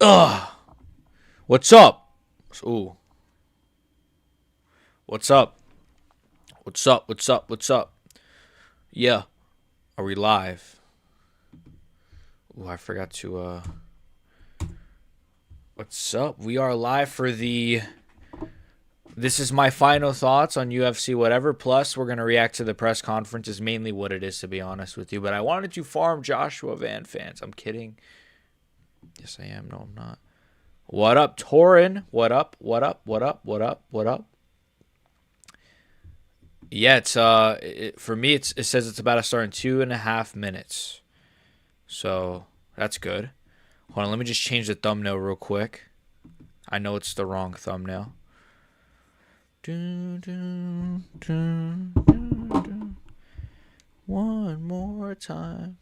Ugh. What's up? Ooh. What's up? What's up? What's up? What's up? Yeah. Are we live? Ooh, I forgot to what's up? We are live for the This is my final thoughts on UFC whatever. Plus, we're going to react to the press conference is mainly what it is, to be honest with you. But I wanted to farm Joshua Van fans. I'm kidding. Yes, I am. No, I'm not. What up, Torin? What up? What up? What up? What up? What up? Yeah, it's for me. It says it's about to start in 2.5 minutes, so that's good. Hold on, let me just change the thumbnail real quick. I know it's the wrong thumbnail. One more time.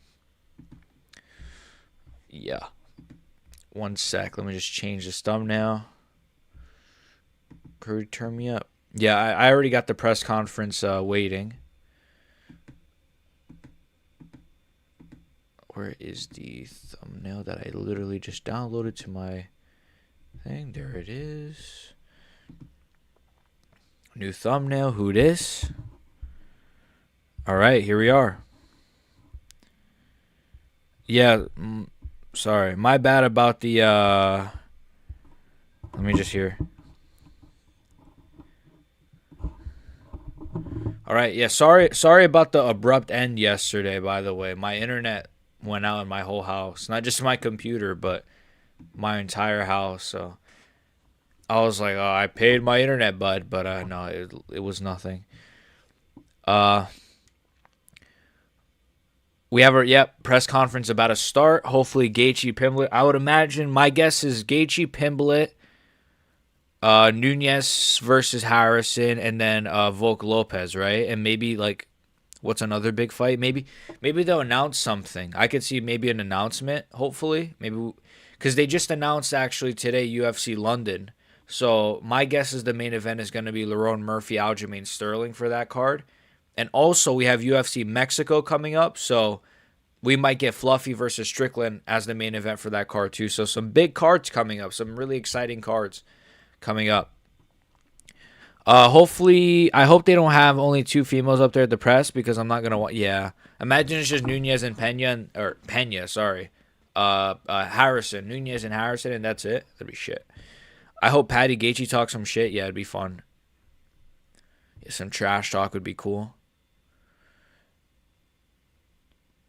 Yeah. One sec. Let me just change this thumbnail. Could you turn me up? Yeah, I already got the press conference waiting. Where is the thumbnail that I literally just downloaded to my thing? There it is. New thumbnail. Who this? All right, here we are. Yeah, sorry. My bad about the let me just hear. All right, yeah, sorry about the abrupt end yesterday, by the way. My internet went out in my whole house. Not just my computer, but my entire house. So I was like, "Oh, I paid my internet, bud," but no, it was nothing. We have our press conference about to start. Hopefully, Gaethje Pimblett. I would imagine my guess is Gaethje Pimblett, Nunes versus Harrison, and then Volk Lopez, right? And maybe like, what's another big fight? Maybe they'll announce something. I could see maybe an announcement. Hopefully, maybe because they just announced actually today UFC London. So my guess is the main event is going to be Lerone Murphy, Aljamain Sterling for that card. And also, we have UFC Mexico coming up, so we might get Fluffy versus Strickland as the main event for that card, too. So some big cards coming up, some really exciting cards coming up. Hopefully, I hope they don't have only 2 females up there at the press because I'm not going to want, yeah. Imagine it's just Nunes and Harrison. Nunes and Harrison, and that's it. That'd be shit. I hope Patty Gaethje talks some shit. Yeah, it'd be fun. Yeah, some trash talk would be cool.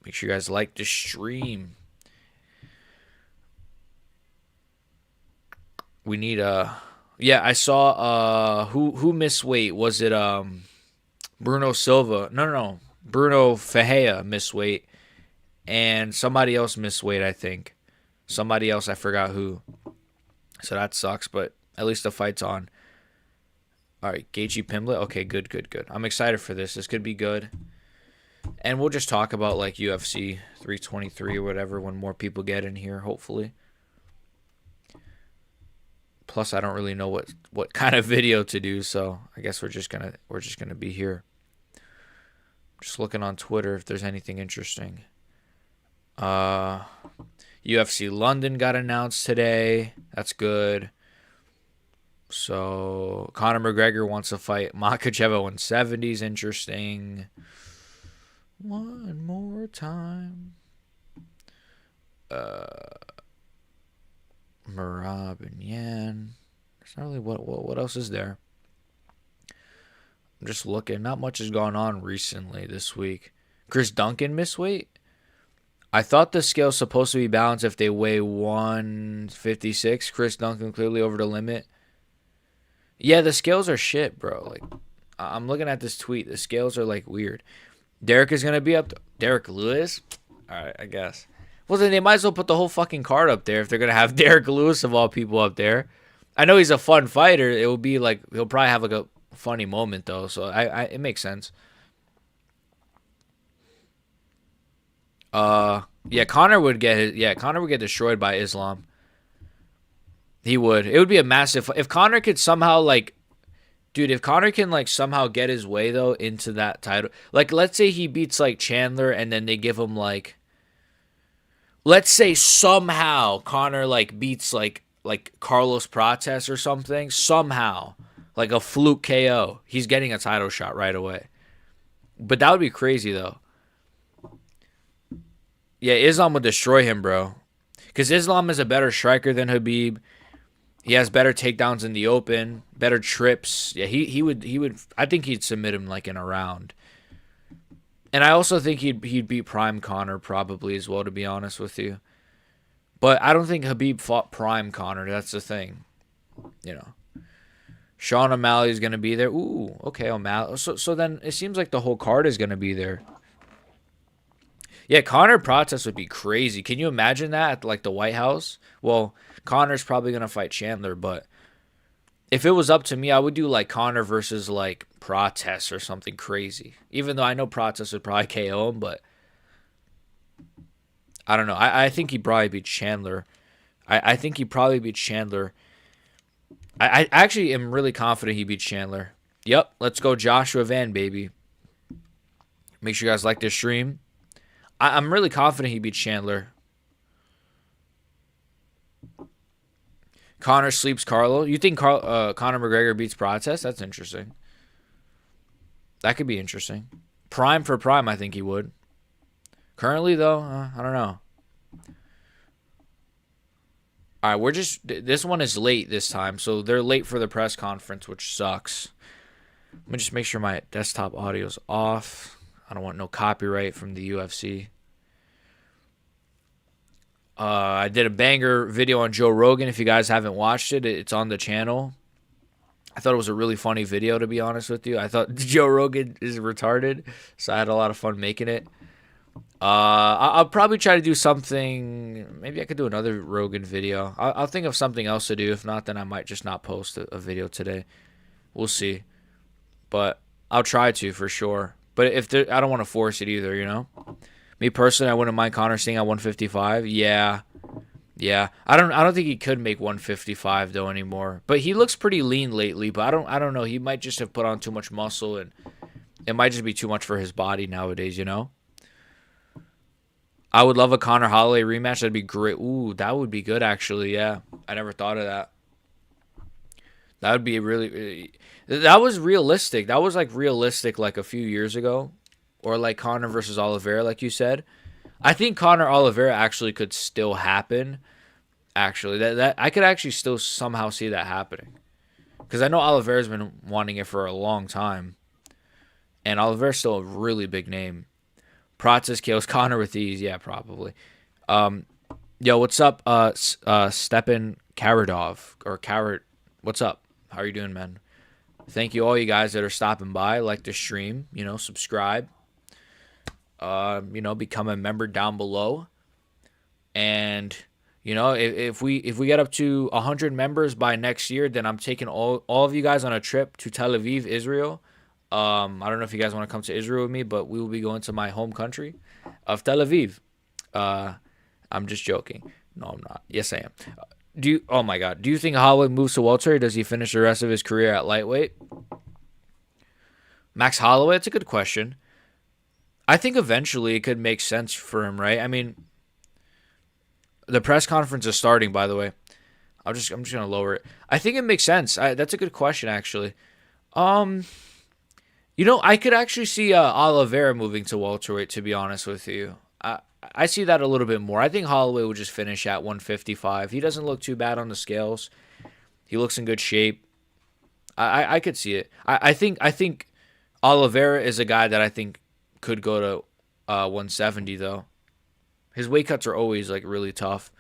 Make sure you guys like the stream. We need yeah, I saw who missed weight? Was it Bruno Silva? No. Bruno Fajea missed weight. And somebody else missed weight, I think. Somebody else, I forgot who. So that sucks, but at least the fight's on. All right, Gaethje Pimblett. Okay, good. I'm excited for this. This could be good. And we'll just talk about like UFC 323 or whatever when more people get in here, hopefully. Plus, I don't really know what kind of video to do, so I guess we're just gonna be here. Just looking on Twitter if there's anything interesting. UFC London got announced today. That's good. So Conor McGregor wants to fight Makhachev at 170 is interesting. One more time. Marab and Yan. There's not really what else is there. I'm just looking. Not much has gone on recently this week. Chris Duncan missed weight. I thought the scale's supposed to be balanced if they weigh 156. Chris Duncan clearly over the limit. Yeah, the scales are shit, bro. Like, I'm looking at this tweet. The scales are like weird. Derrick is going to be up. Derrick Lewis? All right, I guess. Well, then they might as well put the whole fucking card up there if they're going to have Derrick Lewis of all people up there. I know he's a fun fighter. It will be like, he'll probably have like a funny moment, though. So it makes sense. Yeah, Conor would get destroyed by Islam. He would. It would be a massive. If Conor could somehow like, dude, if Conor can like somehow get his way though into that title, like let's say he beats like Chandler and then they give him like, let's say somehow Conor like beats like Carlos Prates or something, somehow, like a fluke KO, he's getting a title shot right away. But that would be crazy though. Yeah, Islam would destroy him, bro. Because Islam is a better striker than Habib. He has better takedowns in the open, better trips. Yeah, he would. I think he'd submit him like in a round. And I also think he'd beat Prime Conor probably as well, to be honest with you. But I don't think Habib fought Prime Conor. That's the thing, you know. Sean O'Malley is gonna be there. Ooh, okay, O'Malley. So then it seems like the whole card is gonna be there. Yeah, Conor Prates would be crazy. Can you imagine that at like the White House? Well, Conor's probably gonna fight Chandler, but if it was up to me, I would do like Conor versus like Prates or something crazy. Even though I know Prates would probably KO him, but I don't know. I think he'd probably beat Chandler. I think he'd probably beat Chandler. I actually am really confident he beats Chandler. Yep, let's go Joshua Van, baby. Make sure you guys like this stream. I'm really confident he beats Chandler. Conor sleeps Carlo. You think Conor McGregor beats Prates? That's interesting. That could be interesting. Prime for prime, I think he would. Currently, though, I don't know. All right, this one is late this time, so they're late for the press conference, which sucks. Let me just make sure my desktop audio's off. I don't want no copyright from the UFC. I did a banger video on Joe Rogan. If you guys haven't watched it, it's on the channel. I thought it was a really funny video, to be honest with you. I thought Joe Rogan is retarded, so I had a lot of fun making it. I'll probably try to do something. Maybe I could do another Rogan video. I'll think of something else to do. If not, then I might just not post a video today. We'll see. But I'll try to for sure. But I don't want to force it either, you know? Me personally, I wouldn't mind Conor staying at 155. Yeah. I don't think he could make 155 though anymore. But he looks pretty lean lately, but I don't know. He might just have put on too much muscle and it might just be too much for his body nowadays, you know? I would love a Conor Holloway rematch. That'd be great. Ooh, that would be good actually. Yeah. I never thought of that. That would be really that was realistic. That was like realistic like a few years ago. Or like Conor versus Oliveira, like you said. I think Conor Oliveira actually could still happen. Actually, that I could actually still somehow see that happening, because I know Oliveira's been wanting it for a long time, and Oliveira's still a really big name. Prates kills Conor with ease, yeah, probably. Yo, what's up, Stepan Karadov or Karad? What's up? How are you doing, man? Thank you all you guys that are stopping by. Like the stream, subscribe. Become a member down below. And, if we get up to 100 members by next year, then I'm taking all of you guys on a trip to Tel Aviv, Israel. I don't know if you guys want to come to Israel with me, but we will be going to my home country of Tel Aviv. I'm just joking. No, I'm not. Yes, I am. Oh my God. Do you think Holloway moves to welterweight? Does he finish the rest of his career at lightweight? Max Holloway? That's a good question. I think eventually it could make sense for him, right? I mean, the press conference is starting, by the way. I'm just gonna lower it. I think it makes sense. That's a good question, actually. I could actually see Oliveira moving to welterweight. To be honest with you, I see that a little bit more. I think Holloway would just finish at 155. He doesn't look too bad on the scales. He looks in good shape. I could see it. I think Oliveira is a guy that I think could go to 170 though. His weight cuts are always like really tough.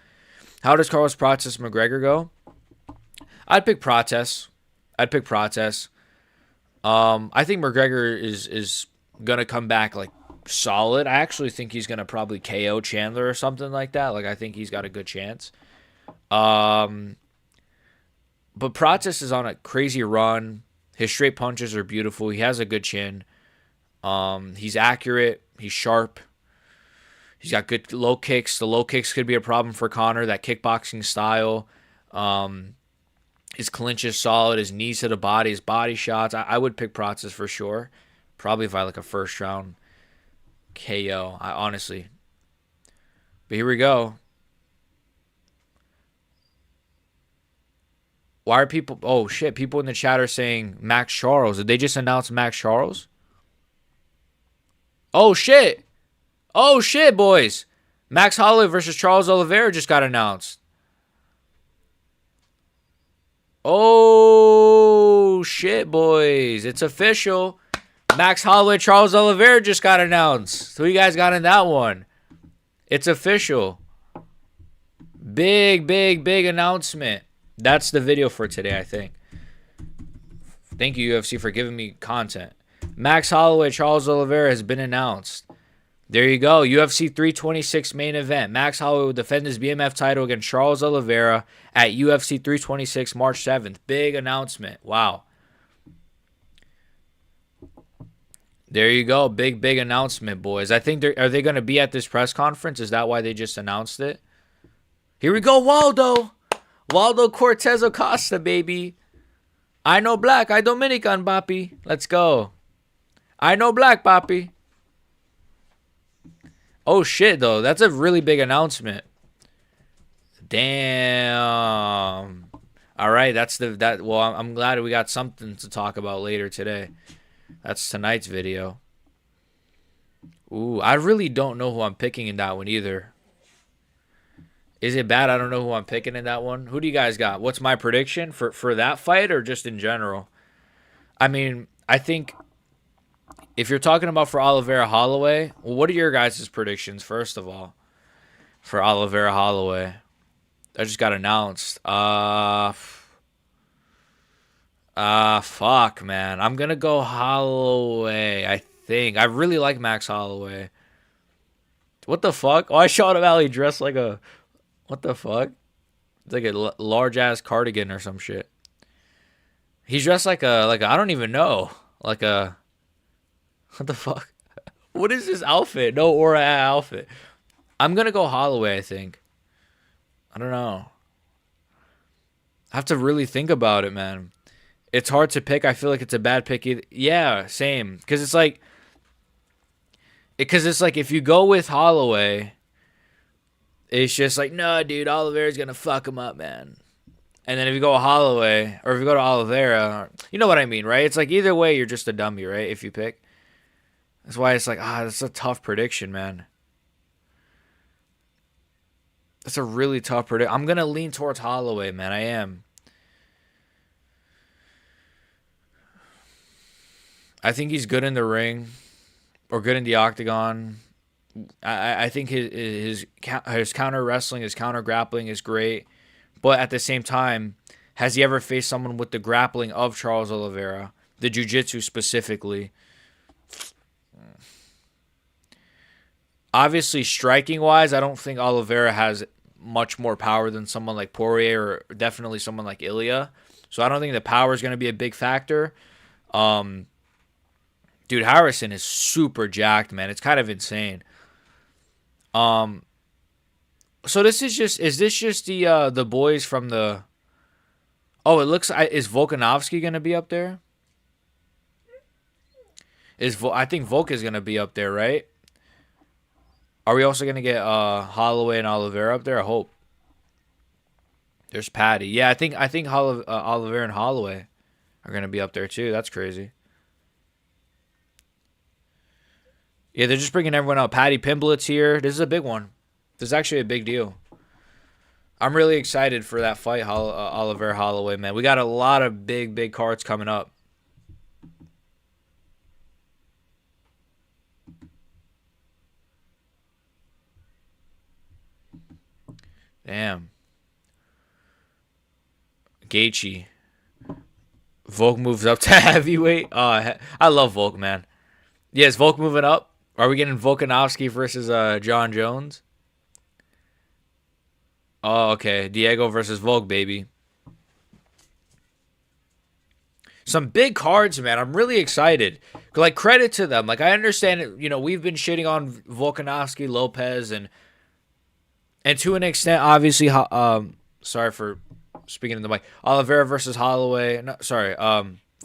How does Carlos Prates McGregor go? I'd pick Prates. I think McGregor is gonna come back like solid. I actually think he's gonna probably KO Chandler or something like that. Like I think he's got a good chance. But Prates is on a crazy run. His straight punches are beautiful. He has a good chin. He's accurate. He's sharp. He's got good low kicks. The low kicks could be a problem for Conor. That kickboxing style. His clinch is solid. His knees to the body. His body shots. I would pick Prates for sure. Probably if I like a first round KO. I honestly. But here we go. Why are people... Oh, shit. People in the chat are saying Max Charles. Did they just announce Max Charles? Oh, shit. Oh, shit, boys. Max Holloway versus Charles Oliveira just got announced. Oh, shit, boys. It's official. Max Holloway, Charles Oliveira just got announced. Who you guys got in that one? It's official. Big, big, big announcement. That's the video for today, I think. Thank you, UFC, for giving me content. Max Holloway, Charles Oliveira has been announced. There you go. UFC 326 main event. Max Holloway will defend his BMF title against Charles Oliveira at UFC 326 March 7th. Big announcement. Wow. There you go. Big, big announcement, boys. I think are they going to be at this press conference? Is that why they just announced it? Here we go, Waldo. Waldo Cortez Acosta, baby. I know black. I Dominican, papi. Let's go. I know black, papi. Oh, shit, though. That's a really big announcement. Damn. All right, well, I'm glad we got something to talk about later today. That's tonight's video. Ooh, I really don't know who I'm picking in that one either. Is it bad I don't know who I'm picking in that one? Who do you guys got? What's my prediction for that fight or just in general? I mean, I think if you're talking about for Oliveira Holloway, well, what are your guys' predictions, first of all, for Oliveira Holloway? That just got announced. Fuck, man. I'm going to go Holloway, I think. I really like Max Holloway. What the fuck? Oh, I shot him Alley dressed like a... What the fuck? It's like a large-ass cardigan or some shit. He's dressed like a... I don't even know. Like a... What the fuck? What is this outfit? No Aura outfit. I'm going to go Holloway, I think. I don't know. I have to really think about it, man. It's hard to pick. I feel like it's a bad pick either. Yeah, same. Because it's like if you go with Holloway, it's just like, no, dude, Oliveira's going to fuck him up, man. And then if you go Holloway, or if you go to Oliveira, you know what I mean, right? It's like either way, you're just a dummy, right? If you pick. That's why it's like, that's a tough prediction, man. That's a really tough prediction. I'm going to lean towards Holloway, man. I am. I think he's good in the ring or good in the octagon. I think his counter wrestling, his counter grappling is great. But at the same time, has he ever faced someone with the grappling of Charles Oliveira? The jiu-jitsu specifically. Obviously, striking-wise, I don't think Oliveira has much more power than someone like Poirier or definitely someone like Ilya. So I don't think the power is going to be a big factor. Dude, Harrison is super jacked, man. It's kind of insane. So is this just the boys from the... Oh, it looks... Is Volkanovski going to be up there? I think Volk is going to be up there, right? Are we also going to get Holloway and Oliveira up there? I hope. There's Patty. Yeah, I think Oliveira and Holloway are going to be up there too. That's crazy. Yeah, they're just bringing everyone out. Patty Pimblett's here. This is a big one. This is actually a big deal. I'm really excited for that fight, Oliveira Holloway, man. We got a lot of big, big cards coming up. Damn. Gaethje. Volk moves up to heavyweight. I love Volk, man. Yeah, is Volk moving up? Are we getting Volkanovski versus John Jones? Oh, okay. Diego versus Volk, baby. Some big cards, man. I'm really excited. Like, credit to them. Like, I understand it. You know, we've been shitting on Volkanovski, Lopez, and to an extent, obviously, sorry for speaking in the mic. Oliveira versus Holloway. No, sorry.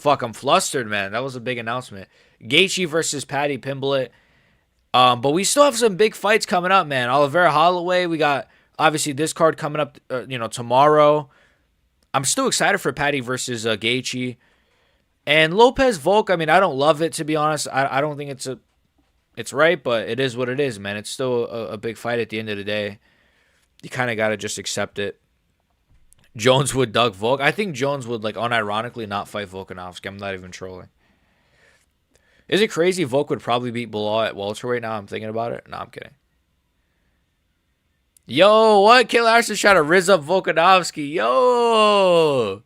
Fuck, I'm flustered, man. That was a big announcement. Gaethje versus Patty Pimblett. But we still have some big fights coming up, man. Oliveira, Holloway. We got obviously this card coming up, tomorrow. I'm still excited for Patty versus Gaethje and Lopez Volk. I mean, I don't love it, to be honest. I don't think it's right, but it is what it is, man. It's still a big fight at the end of the day. You kind of got to just accept it. Jones would Doug Volk. I think Jones would, like, unironically not fight Volkanovski. I'm not even trolling. Is it crazy Volk would probably beat Bilal at welterweight now I'm thinking about it? No, I'm kidding. Yo, what? Kayla Harrison trying to rizz up Volkanovski. Yo.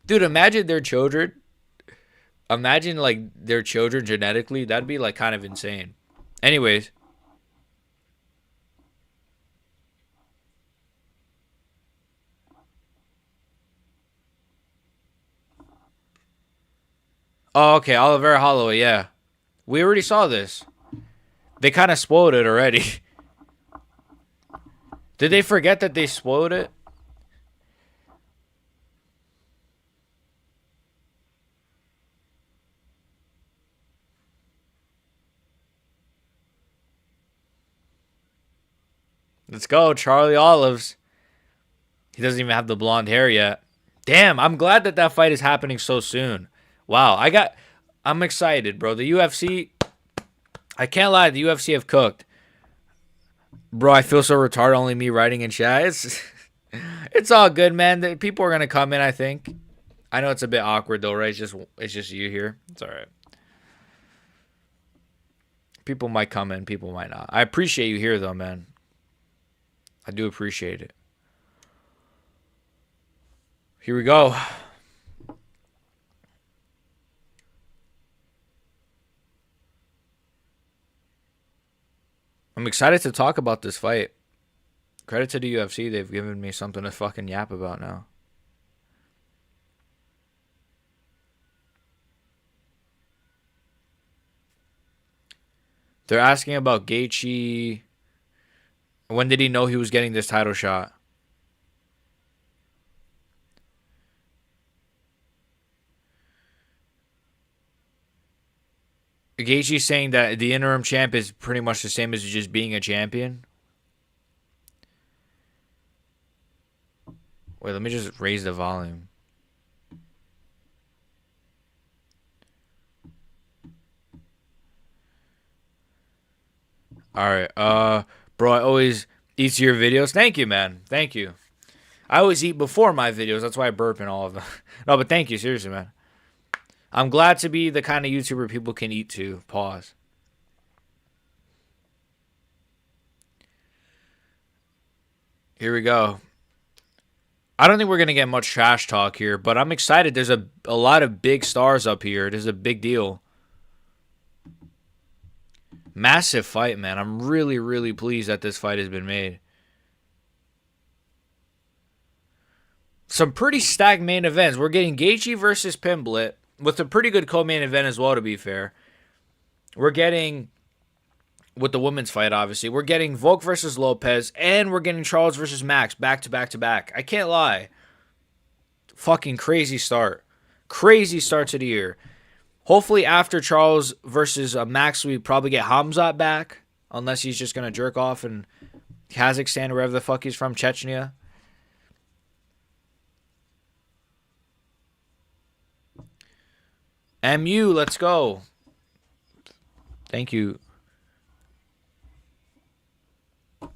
Dude, imagine their children. Imagine, like, their children genetically. That'd be, like, kind of insane. Anyways. Oh, okay. Oliveira Holloway, yeah. We already saw this. They kind of spoiled it already. Did they forget that they spoiled it? Let's go, Charlie Olives. He doesn't even have the blonde hair yet. Damn, I'm glad that that fight is happening so soon. Wow, I'm excited, bro. The UFC, I can't lie, the UFC have cooked. Bro, I feel so retarded, only me writing in chat. It's all good, man. People are going to come in, I think. I know it's a bit awkward, though, right? It's just you here. It's all right. People might come in, people might not. I appreciate you here, though, man. I do appreciate it. Here we go. I'm excited to talk about this fight. Credit to the UFC. They've given me something to fucking yap about now. They're asking about Gaethje. When did he know he was getting this title shot? Gaethje saying that the interim champ is pretty much the same as just being a champion. Wait, let me just raise the volume. All right. Bro, I always eat your videos. Thank you, man. Thank you. I always eat before my videos. That's why I burp in all of them. No, but thank you. Seriously, man. I'm glad to be the kind of YouTuber people can eat to. Pause. Here we go. I don't think we're going to get much trash talk here, but I'm excited. There's a lot of big stars up here. It is a big deal. Massive fight, man. I'm really, really pleased that this fight has been made. Some pretty stacked main events. We're getting Gaethje versus Pimblett with a pretty good co-main event as well, to be fair. We're getting, with the women's fight, obviously, we're getting Volk versus Lopez, and we're getting Charles versus Max back to back to back. I can't lie. Fucking crazy start. Crazy start to the year. Hopefully after Charles versus Max, we probably get Hamzat back. Unless he's just going to jerk off in Kazakhstan or wherever the fuck he's from, Chechnya. MU, let's go. Thank you. All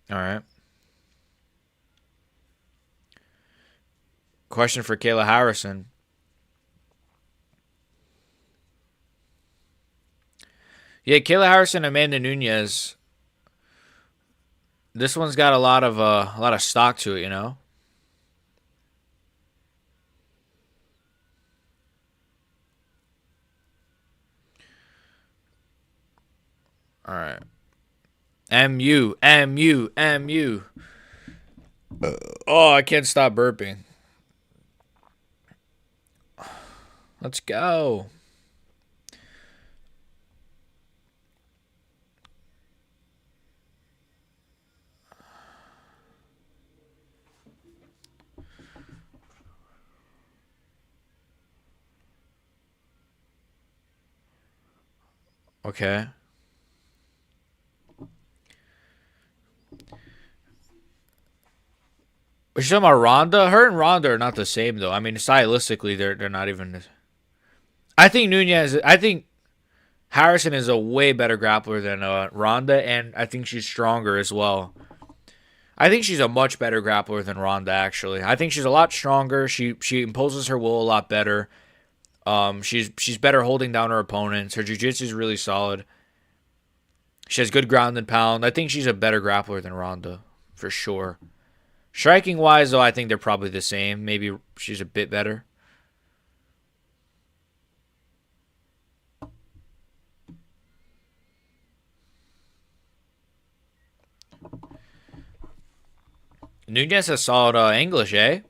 right. Question for Kayla Harrison. Yeah, Kayla Harrison, Amanda Nunes. This one's got a lot of stock to it, you know. All right. MU. Oh, I can't stop burping. Let's go. Okay. But you're talking about Ronda? Her and Ronda are not the same though. I mean, stylistically, they're not even. I think Nunez. I think Harrison is a way better grappler than Ronda, and I think she's stronger as well. I think she's a much better grappler than Ronda. Actually, I think she's a lot stronger. She imposes her will a lot better. She's better holding down her opponents. Her jiu-jitsu is really solid. She has good ground and pound. I think she's a better grappler than Ronda, for sure. Striking wise, though, I think they're probably the same. Maybe she's a bit better. Nunez has solid English, eh?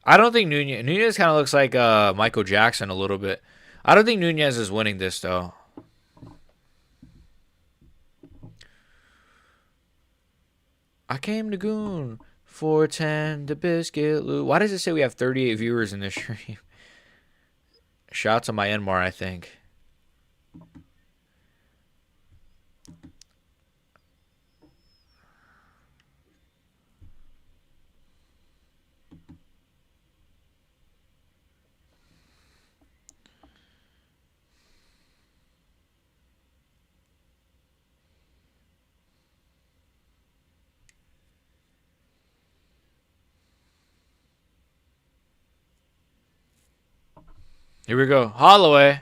I don't think Nunez kind of looks like Michael Jackson a little bit. I don't think Nunez is winning this, though. I came to Goon 410 the biscuit loot. Why does it say we have 38 viewers in this stream? Shout out to Myanmar, I think. Here we go. Holloway.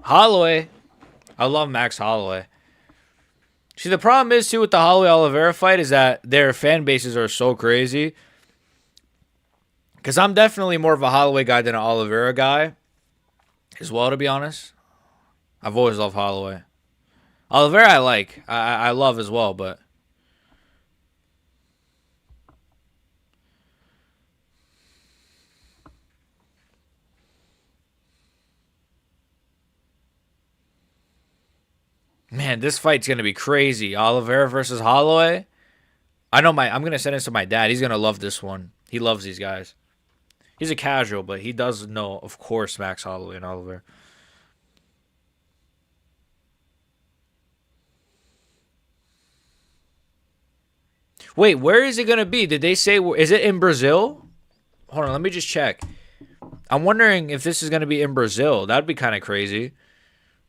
Holloway. I love Max Holloway. See, the problem is, too, with the Holloway Oliveira fight is that their fan bases are so crazy. Because I'm definitely more of a Holloway guy than an Oliveira guy as well, to be honest. I've always loved Holloway. Oliveira I like. I love as well, but... Man, this fight's going to be crazy. Oliveira versus Holloway. I'm going to send this to my dad. He's going to love this one. He loves these guys. He's a casual, but he does know, of course, Max Holloway and Oliveira. Wait, where is it going to be? Did they say, is it in Brazil? Hold on, let me just check. I'm wondering if this is going to be in Brazil. That'd be kind of crazy.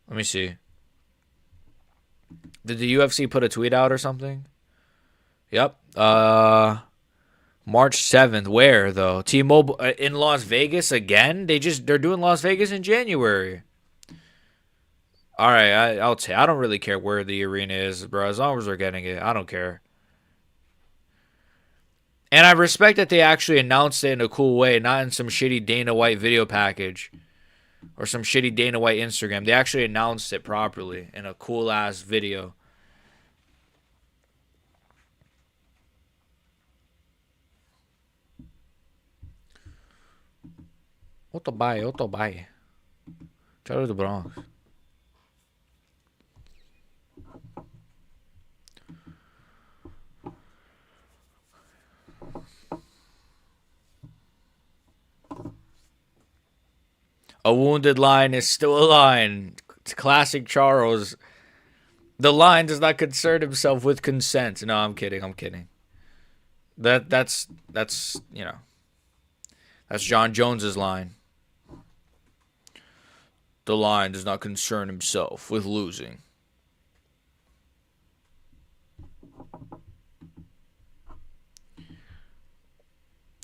Let me see. Did the UFC put a tweet out or something? Yep. March 7th. Where though? T-Mobile in Las Vegas again? They're doing Las Vegas in January. All right, I'll say I don't really care where the arena is, bro. As long as we're getting it, I don't care. And I respect that they actually announced it in a cool way, not in some shitty Dana White video package or some shitty Dana White Instagram. They actually announced it properly in a cool ass video. Otobai. Shout out to the Bronx. A wounded lion is still a lion. It's classic Charles. The lion does not concern himself with consent. No, I'm kidding. That's you know. That's John Jones's line. The lion does not concern himself with losing.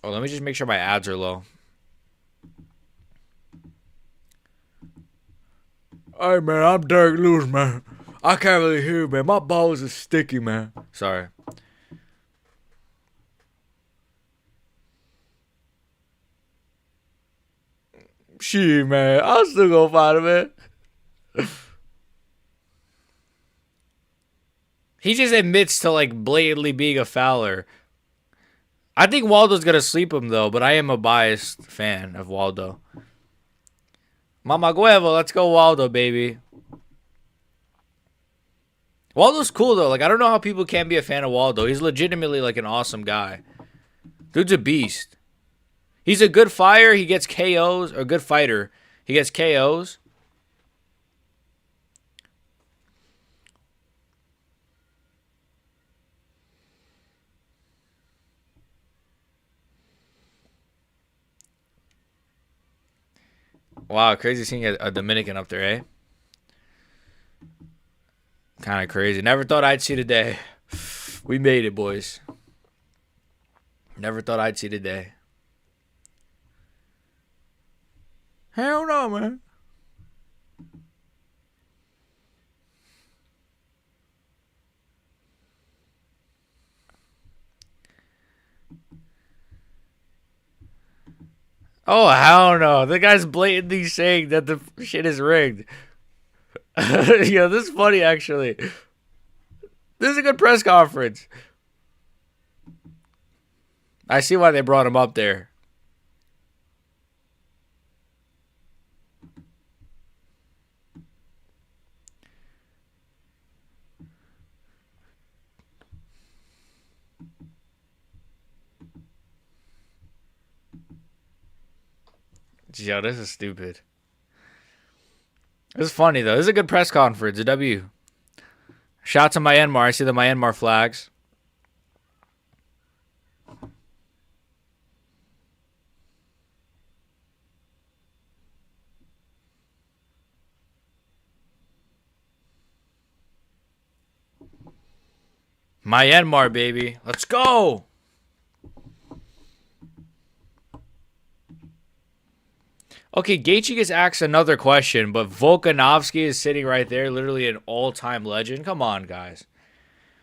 Oh, let me just make sure my ads are low. Hey, man, I'm Derrick Lewis, man. I can't really hear you, man. My balls are sticky, man. Sorry. Shit, man. I'm still gonna fight him, man. He just admits to, like, blatantly being a fouler. I think Waldo's gonna sleep him, though, but I am a biased fan of Waldo. Mama Guevo, let's go Waldo, baby. Waldo's cool, though. Like, I don't know how people can't be a fan of Waldo. He's legitimately, like, an awesome guy. Dude's a beast. He's a good fighter. He gets KOs. Or a good fighter. He gets KOs. Wow, crazy seeing a Dominican up there, eh? Kind of crazy. Never thought I'd see the day. We made it, boys. Never thought I'd see the day. Hell no, man. Oh, hell no. The guy's blatantly saying that the shit is rigged. Yeah, this is funny, actually. This is a good press conference. I see why they brought him up there. Yo, this is stupid. This is funny, though. This is a good press conference. A W. Shout out to Myanmar. I see the Myanmar flags. Myanmar, baby. Let's go. Okay, Gaethje gets asked another question, but Volkanovski is sitting right there, literally an all-time legend. Come on, guys.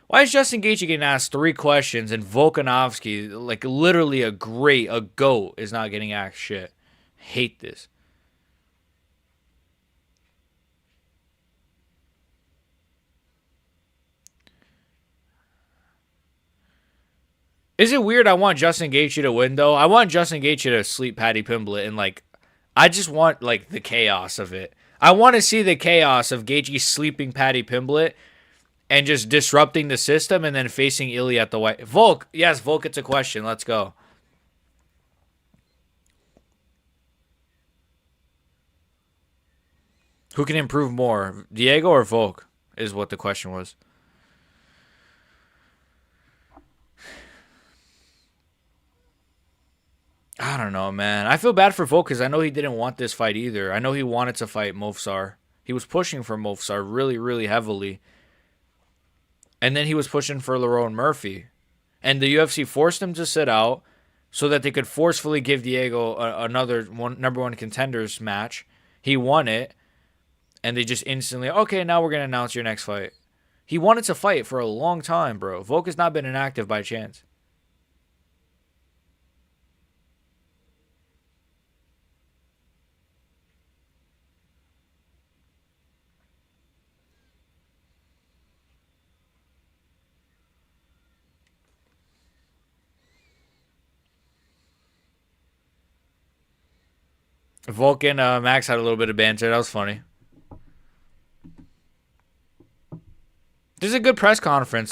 Why is Justin Gaethje getting asked 3 questions and Volkanovski, like literally a GOAT, is not getting asked shit? Hate this. Is it weird I want Justin Gaethje to win, though? I want Justin Gaethje to sleep Paddy Pimblett, and, like, I just want, like, the chaos of it. I want to see the chaos of Gaethje sleeping Paddy Pimblett and just disrupting the system and then facing Ilya at the white. Volk. Yes, Volk, it's a question. Let's go. Who can improve more, Diego or Volk, is what the question was. I don't know, man. I feel bad for Volk because I know he didn't want this fight either. I know he wanted to fight Movsar. He was pushing for Movsar really, really heavily. And then he was pushing for Lerone Murphy. And the UFC forced him to sit out so that they could forcefully give Diego another number one contenders match. He won it. And they just instantly, okay, now we're going to announce your next fight. He wanted to fight for a long time, bro. Volk has not been inactive by chance. Volk and Max had a little bit of banter. That was funny. This is a good press conference.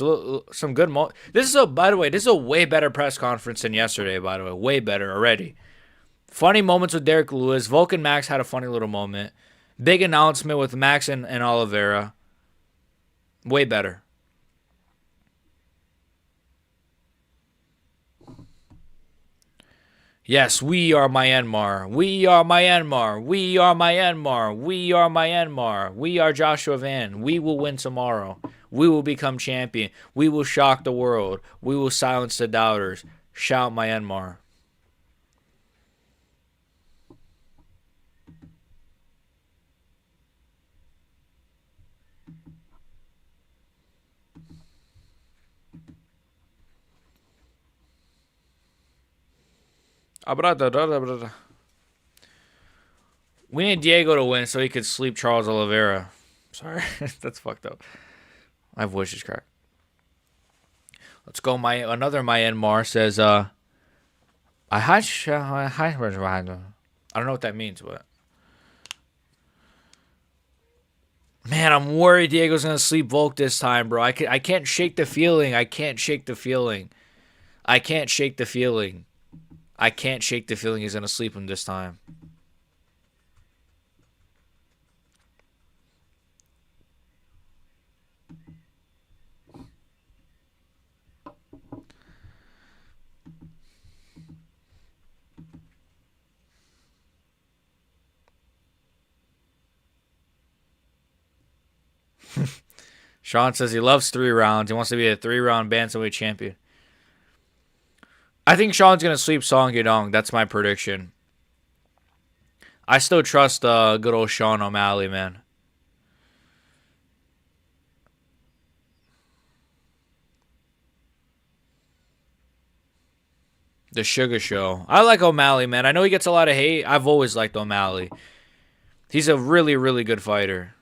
Some good by the way, this is a way better press conference than yesterday, by the way. Way better already. Funny moments with Derrick Lewis. Volk and Max had a funny little moment. Big announcement with Max and Oliveira. Way better. Yes, we are Myanmar. We are Myanmar. We are Myanmar. We are Myanmar. We are Joshua Van. We will win tomorrow. We will become champion. We will shock the world. We will silence the doubters. Shout Myanmar. We need Diego to win so he could sleep Charles Oliveira. Sorry, that's fucked up. My voice is cracked. Let's go. Another Myanmar says, I don't know what that means, but Man, I'm worried Diego's gonna sleep Volk this time, bro. I can't shake the feeling. I can't shake the feeling. I can't shake the feeling. I can't shake the feeling he's gonna sleep him this time. Sean says he loves 3 rounds. He wants to be a 3-round bantamweight champion. I think Sean's gonna sweep Song Yadong. That's my prediction. I still trust good old Sean O'Malley, man. The Sugar Show. I like O'Malley, man. I know he gets a lot of hate. I've always liked O'Malley. He's a really, really good fighter.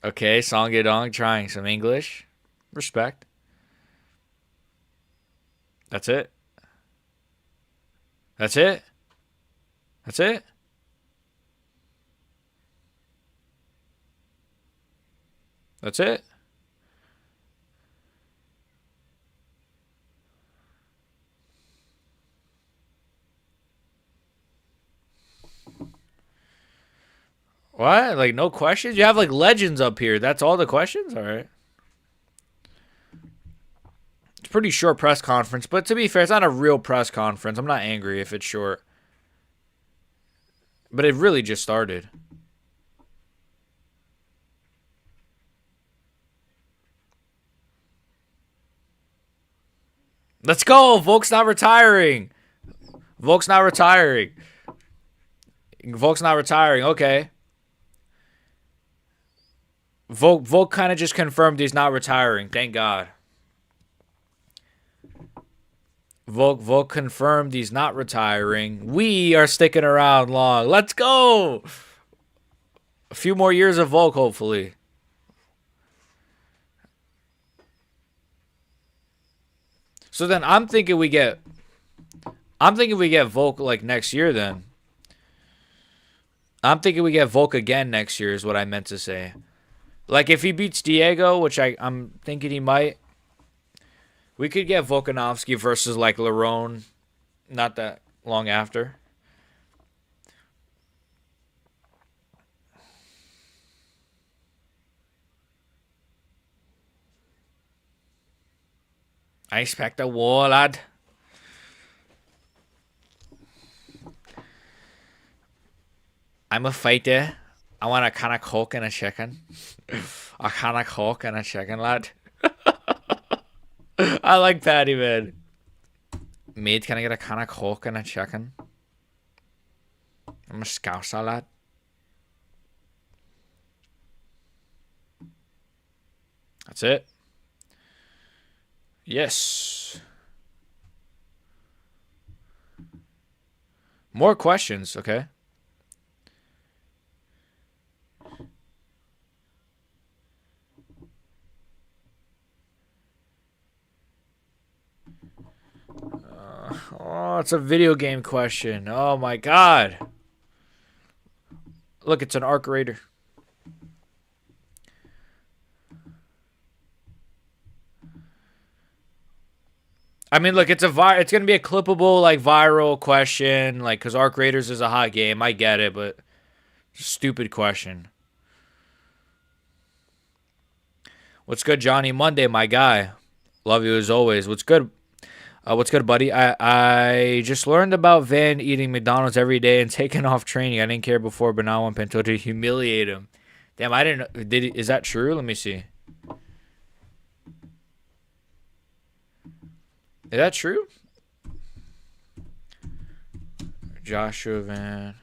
Okay, Song Yadong trying some English. Respect. That's it. That's it. That's it. That's it. What? Like, no questions? You have, like, legends up here. That's all the questions? All right. It's a pretty short press conference, but to be fair, it's not a real press conference. I'm not angry if it's short. But it really just started. Let's go. Volk's not retiring. Volk's not retiring. Volk's not retiring. Okay. Volk kind of just confirmed he's not retiring. Thank God. Volk confirmed he's not retiring. We are sticking around long. Let's go. A few more years of Volk, hopefully. So then I'm thinking we get Volk like next year then. I'm thinking we get Volk again next year is what I meant to say. Like, if he beats Diego, which I'm thinking he might, we could get Volkanovski versus, like, Lerone not that long after. I expect a war, lad. I'm a fighter. I want a can of Coke and a chicken. A can of Coke and a chicken, lad. I like Patty, man. Mate, can I get a can of Coke and a chicken? I'm a scouser, lad. That's it. Yes. More questions, okay. Oh, it's a video game question. Oh my God. Look, it's an arc raider. I mean, look, it's gonna be a clippable, like, viral question, like, because Arc Raiders is a hot game. I get it, but stupid question. What's good, Johnny Monday, my guy? Love you as always. What's good? What's good, buddy? I just learned about Van eating McDonald's every day and taking off training. I didn't care before, but now I want Pinto to humiliate him. Damn, I didn't. Is that true? Let me see. Is that true? Joshua Van.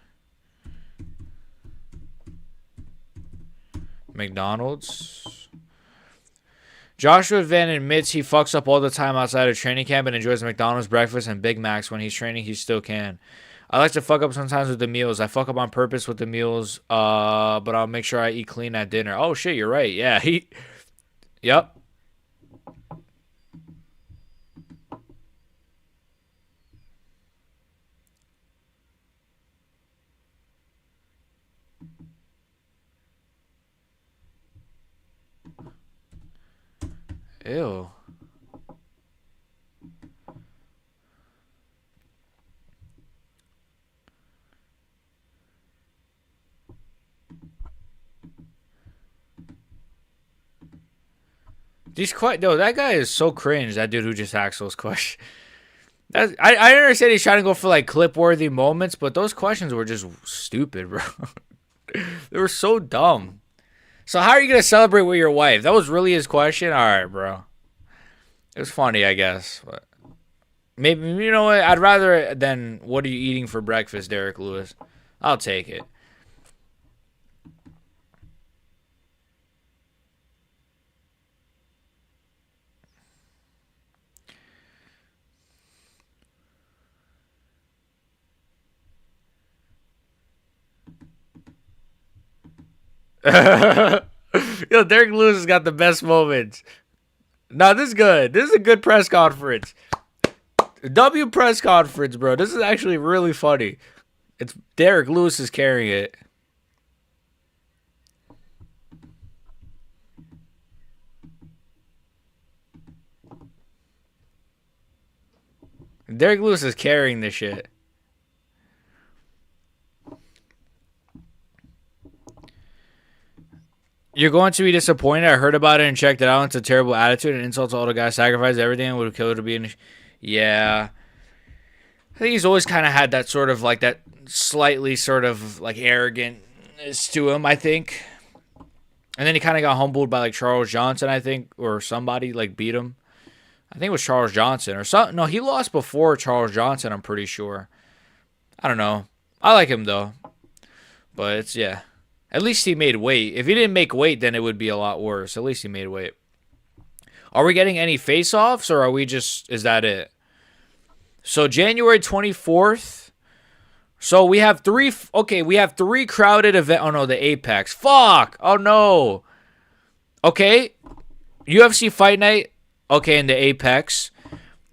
McDonald's. Joshua Van admits he fucks up all the time outside of training camp and enjoys McDonald's breakfast and Big Macs. When he's training, he still can. I like to fuck up sometimes with the meals. I fuck up on purpose with the meals, but I'll make sure I eat clean at dinner. Oh, shit, you're right. Yeah, Yep. Ew. That guy is so cringe. That dude who just asks those questions. I understand he's trying to go for like clip-worthy moments, but those questions were just stupid, bro. They were so dumb. So how are you gonna celebrate with your wife? That was really his question. All right, bro. It was funny, I guess, but maybe you know what? I'd rather than what are you eating for breakfast, Derrick Lewis. I'll take it. Yo, Derrick Lewis has got the best moments. No, this is good. This is a good press conference. W press conference, bro. This is actually really funny. It's Derrick Lewis is carrying it. Derrick Lewis is carrying this shit. You're going to be disappointed. I heard about it and checked it out. It's a terrible attitude and insult to all the guys. Sacrifice everything. Would have killed to be in. Yeah. I think he's always kind of had that sort of like that slightly sort of like arrogantness to him, I think. And then he kind of got humbled by like Charles Johnson, I think, or somebody like beat him. I think it was Charles Johnson or something. No, he lost before Charles Johnson, I'm pretty sure. I don't know. I like him though. But it's, yeah. At least he made weight. If he didn't make weight, then it would be a lot worse. At least he made weight. Are we getting any face-offs, or are we just... Is that it? So, January 24th. So, we have three... Okay, we have three crowded events. Oh, no, the Apex. Fuck! Oh, no. Okay. UFC Fight Night. Okay, in the Apex.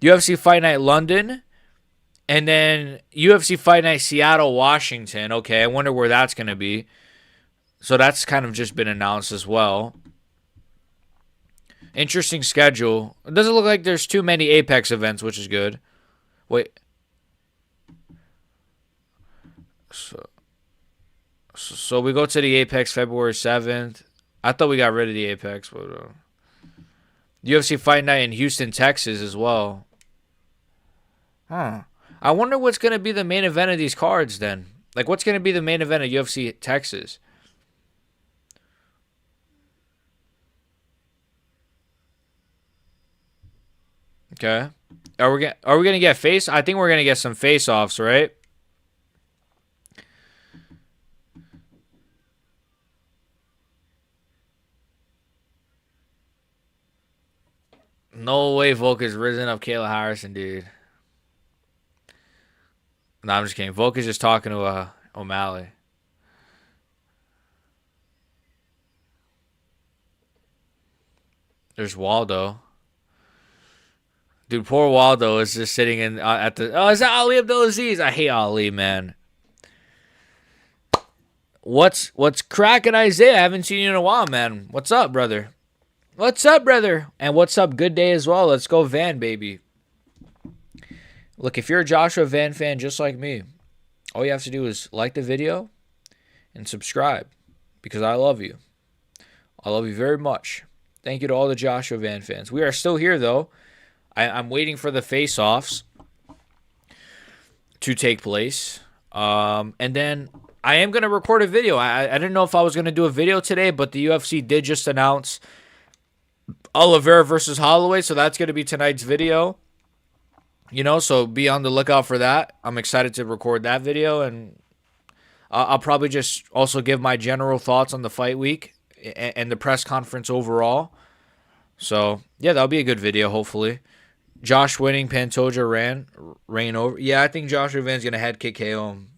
UFC Fight Night London. And then UFC Fight Night Seattle, Washington. Okay, I wonder where that's going to be. So that's kind of just been announced as well. Interesting schedule. It doesn't look like there's too many Apex events, which is good. Wait. So we go to the Apex February 7th. I thought we got rid of the Apex. But, UFC Fight Night in Houston, Texas as well. Huh. I wonder what's going to be the main event of these cards then. Like, what's going to be the main event of UFC Texas? Okay. Are we gonna get face? I think we're gonna get some face offs, right? No way Volk is risen up Kayla Harrison, dude. No, I'm just kidding. Volk is just talking to O'Malley. There's Waldo. Dude, poor Waldo is just sitting in at the... Oh, is that Ali Abdelaziz? I hate Ali, man. What's cracking, Isaiah? I haven't seen you in a while, man. What's up, brother? What's up, brother? And what's up? Good day as well. Let's go Van, baby. Look, if you're a Joshua Van fan just like me, all you have to do is like the video and subscribe because I love you. I love you very much. Thank you to all the Joshua Van fans. We are still here, though. I'm waiting for the face-offs to take place. And then I am going to record a video. I didn't know if I was going to do a video today, but the UFC did just announce Oliveira versus Holloway, so that's going to be tonight's video. You know, so be on the lookout for that. I'm excited to record that video, and I'll probably just also give my general thoughts on the fight week and the press conference overall. So, yeah, that'll be a good video, hopefully. Josh winning, Pantoja ran over. Yeah, I think Joshua Van's going to head kick KO him.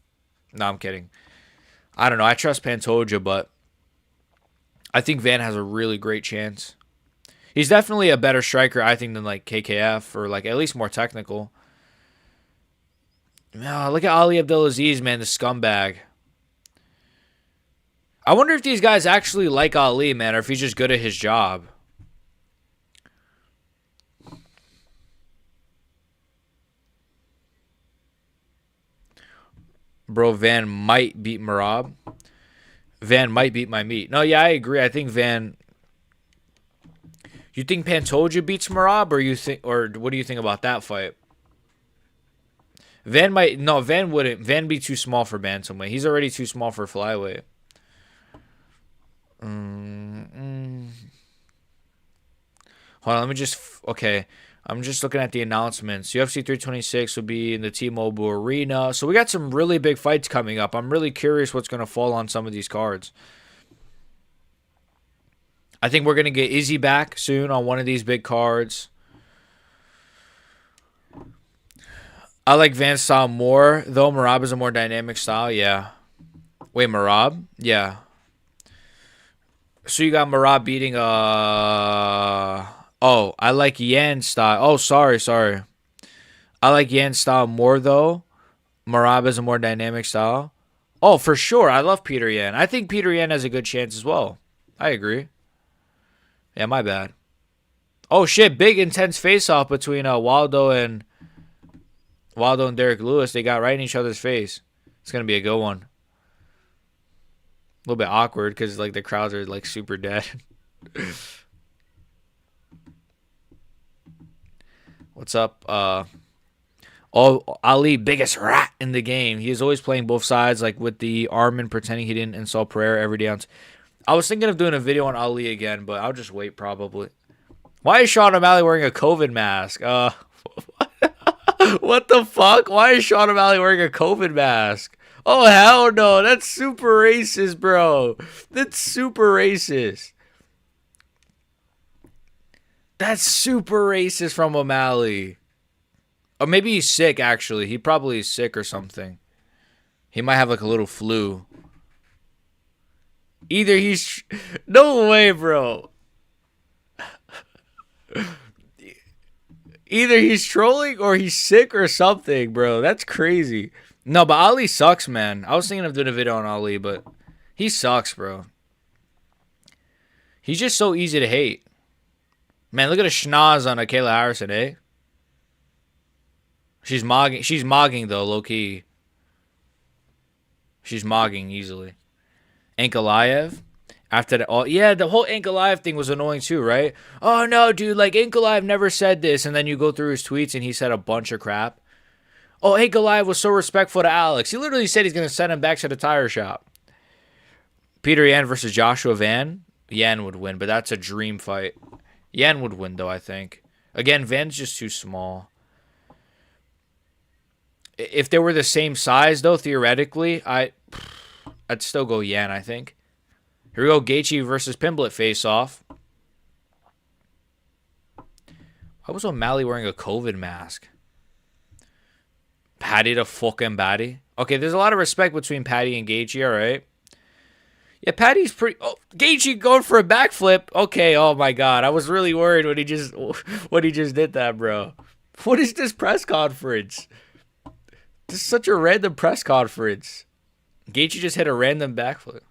No, I'm kidding. I don't know. I trust Pantoja, but I think Van has a really great chance. He's definitely a better striker, I think, than like KKF or like at least more technical. Oh, look at Ali Abdelaziz, man, the scumbag. I wonder if these guys actually like Ali, man, or if he's just good at his job. bro. Van might beat Merab. Van might beat my meat. No, yeah, I agree. I think Van. You think Pantoja beats Merab, or what do you think about that fight? Van might. No, Van wouldn't. Van be too small for bantamweight. He's already too small for flyweight. Hold on, let me just. Okay. I'm just looking at the announcements. UFC 326 will be in the T-Mobile Arena. So we got some really big fights coming up. I'm really curious what's going to fall on some of these cards. I think we're going to get Izzy back soon on one of these big cards. I like Van's style more, though. Merab is a more dynamic style. Yeah. Wait, Merab? Yeah. So you got Merab beating Oh, I like Yan's style. Oh, sorry. I like Yan's style more, though. Merab is a more dynamic style. Oh, for sure. I love Peter Yan. I think Peter Yan has a good chance as well. I agree. Yeah, my bad. Oh, shit. Big, intense face-off between Waldo and Derrick Lewis. They got right in each other's face. It's going to be a good one. A little bit awkward because like the crowds are like super dead. What's up? Ali, biggest rat in the game. He is always playing both sides, like with the Armin pretending he didn't insult Pereira every day. I was thinking of doing a video on Ali again, but I'll just wait probably. Why is Sean O'Malley wearing a COVID mask? What the fuck? Why is Sean O'Malley wearing a COVID mask? Oh, hell no. That's super racist, bro. That's super racist. That's super racist from O'Malley. Or maybe he's sick, actually. He probably is sick or something. He might have like a little flu. Either he's... No way, bro. Either he's trolling or he's sick or something, bro. That's crazy. No, but Ali sucks, man. I was thinking of doing a video on Ali, but he sucks, bro. He's just so easy to hate. Man, look at a schnoz on a Kayla Harrison, eh? She's mogging, though, low-key. She's mogging easily. Ankalaev. After that, yeah, the whole Ankalaev thing was annoying too, right? Oh, no, dude, like, Ankalaev never said this. And then you go through his tweets and he said a bunch of crap. Oh, Ankalaev was so respectful to Alex. He literally said he's going to send him back to the tire shop. Peter Yan versus Joshua Van. Yan would win, but that's a dream fight. Yan would win, though, I think. Again, Van's just too small. If they were the same size, though, theoretically, I'd still go Yan, I think. Here we go, Gaethje versus Pimblett face-off. Why was O'Malley wearing a COVID mask? Patty to fucking Patty. Okay, there's a lot of respect between Patty and Gaethje, all right? Yeah, Patty's pretty... Oh, Gaethje going for a backflip. Okay, oh my God. I was really worried when he just did that, bro. What is this press conference? This is such a random press conference. Gaethje just hit a random backflip.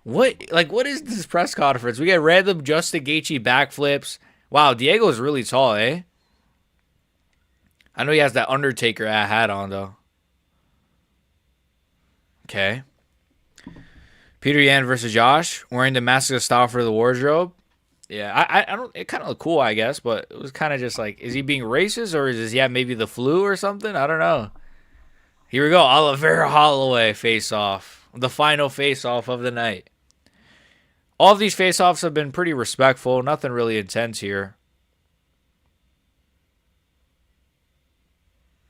What is this press conference? We get random Justin Gaethje backflips. Wow, Diego's really tall, eh? I know he has that Undertaker hat on, though. Okay. Peter Yan versus Josh. Wearing the mask style for the wardrobe. Yeah, I don't... It kind of looked cool, I guess, but it was kind of just like... Is he being racist, or is he maybe the flu or something? I don't know. Here we go. Oliveira Holloway face-off. The final face-off of the night. All of these face-offs have been pretty respectful. Nothing really intense here.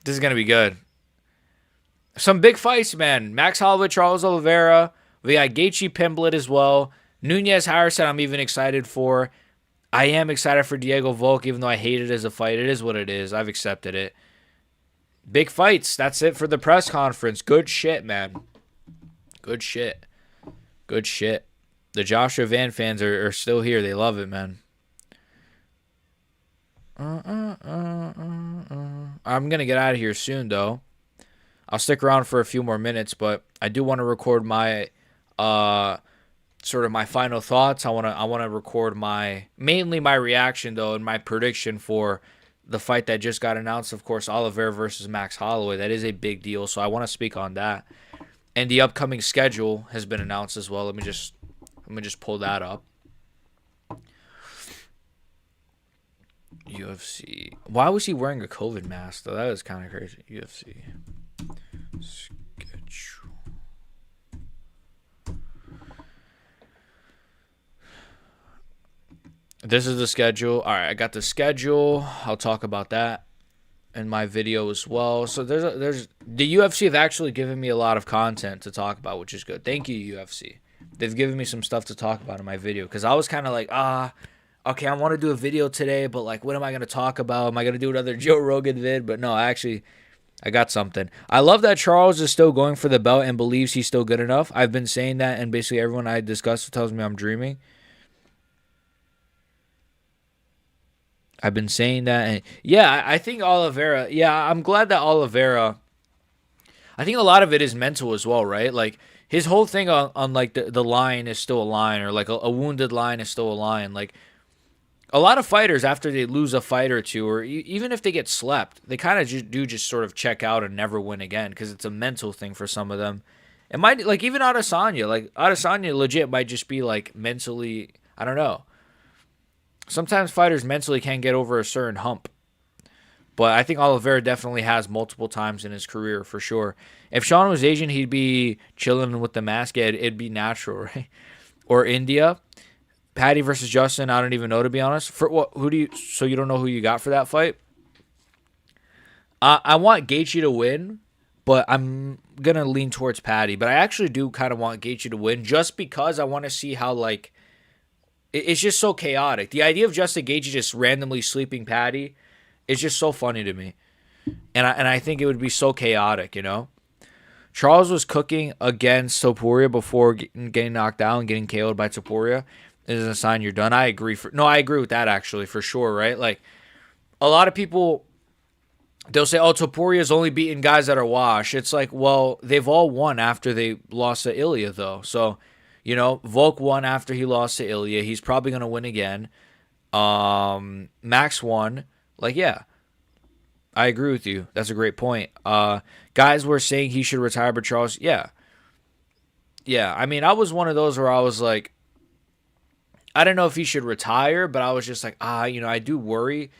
This is going to be good. Some big fights, man. Max Holloway, Charles Oliveira. We got Gaethje Pimblett as well. Nunez Harrison, I'm even excited for. I am excited for Diego Volk, even though I hate it as a fight. It is what it is. I've accepted it. Big fights. That's it for the press conference. Good shit, man. Good shit. Good shit. The Joshua Van fans are still here. They love it, man. I'm going to get out of here soon, though. I'll stick around for a few more minutes, but I do want to record my sort of my final thoughts. I want to record mainly my reaction, though, and my prediction for the fight that just got announced, of course, Oliveira versus Max Holloway. That is a big deal, so I want to speak on that. And the upcoming schedule has been announced as well. Let me just pull that up. UFC. Why was he wearing a COVID mask though? That is kind of crazy. UFC schedule. This is the schedule. All right, I got the schedule. I'll talk about that in my video as well. So there's the UFC have actually given me a lot of content to talk about, which is good. Thank you, UFC. They've given me some stuff to talk about in my video because I was kind of like, okay, I want to do a video today, but like, what am I going to talk about? Am I going to do another Joe Rogan vid? But no, I got something. I love that Charles is still going for the belt and believes he's still good enough. I've been saying that, and basically everyone I discuss tells me I'm dreaming. I've been saying that. And yeah, I think Oliveira, I'm glad that Oliveira, I think a lot of it is mental as well, right? Like, his whole thing on like the lion is still a lion, or like a wounded lion is still a lion. Like, a lot of fighters, after they lose a fight or two, or even if they get slept, they kind of just sort of check out and never win again because it's a mental thing for some of them. It might, like, even Adesanya legit might just be like mentally, I don't know. Sometimes fighters mentally can't get over a certain hump. But I think Oliveira definitely has multiple times in his career, for sure. If Sean was Asian, he'd be chilling with the mask. It'd be natural, right? Or India. Paddy versus Justin, I don't even know, to be honest. For what? So you don't know who you got for that fight? I want Gaethje to win, but I'm going to lean towards Paddy. But I actually do kind of want Gaethje to win just because I want to see how, like, it's just so chaotic. The idea of Justin Gaethje just randomly sleeping Paddy is just so funny to me. And I think it would be so chaotic, you know? Charles was cooking against Topuria before getting knocked out and getting KO'd by Topuria. It is a sign you're done. I agree with that, actually, for sure, right? Like, a lot of people, they'll say, oh, Topuria's only beating guys that are washed. It's like, well, they've all won after they lost to Ilya, though. So, you know, Volk won after he lost to Ilya. He's probably going to win again. Max won. Like, yeah, I agree with you. That's a great point. Guys were saying he should retire, but Charles, yeah. I mean, I was one of those where I was like, I don't know if he should retire, but I was just like, I do worry.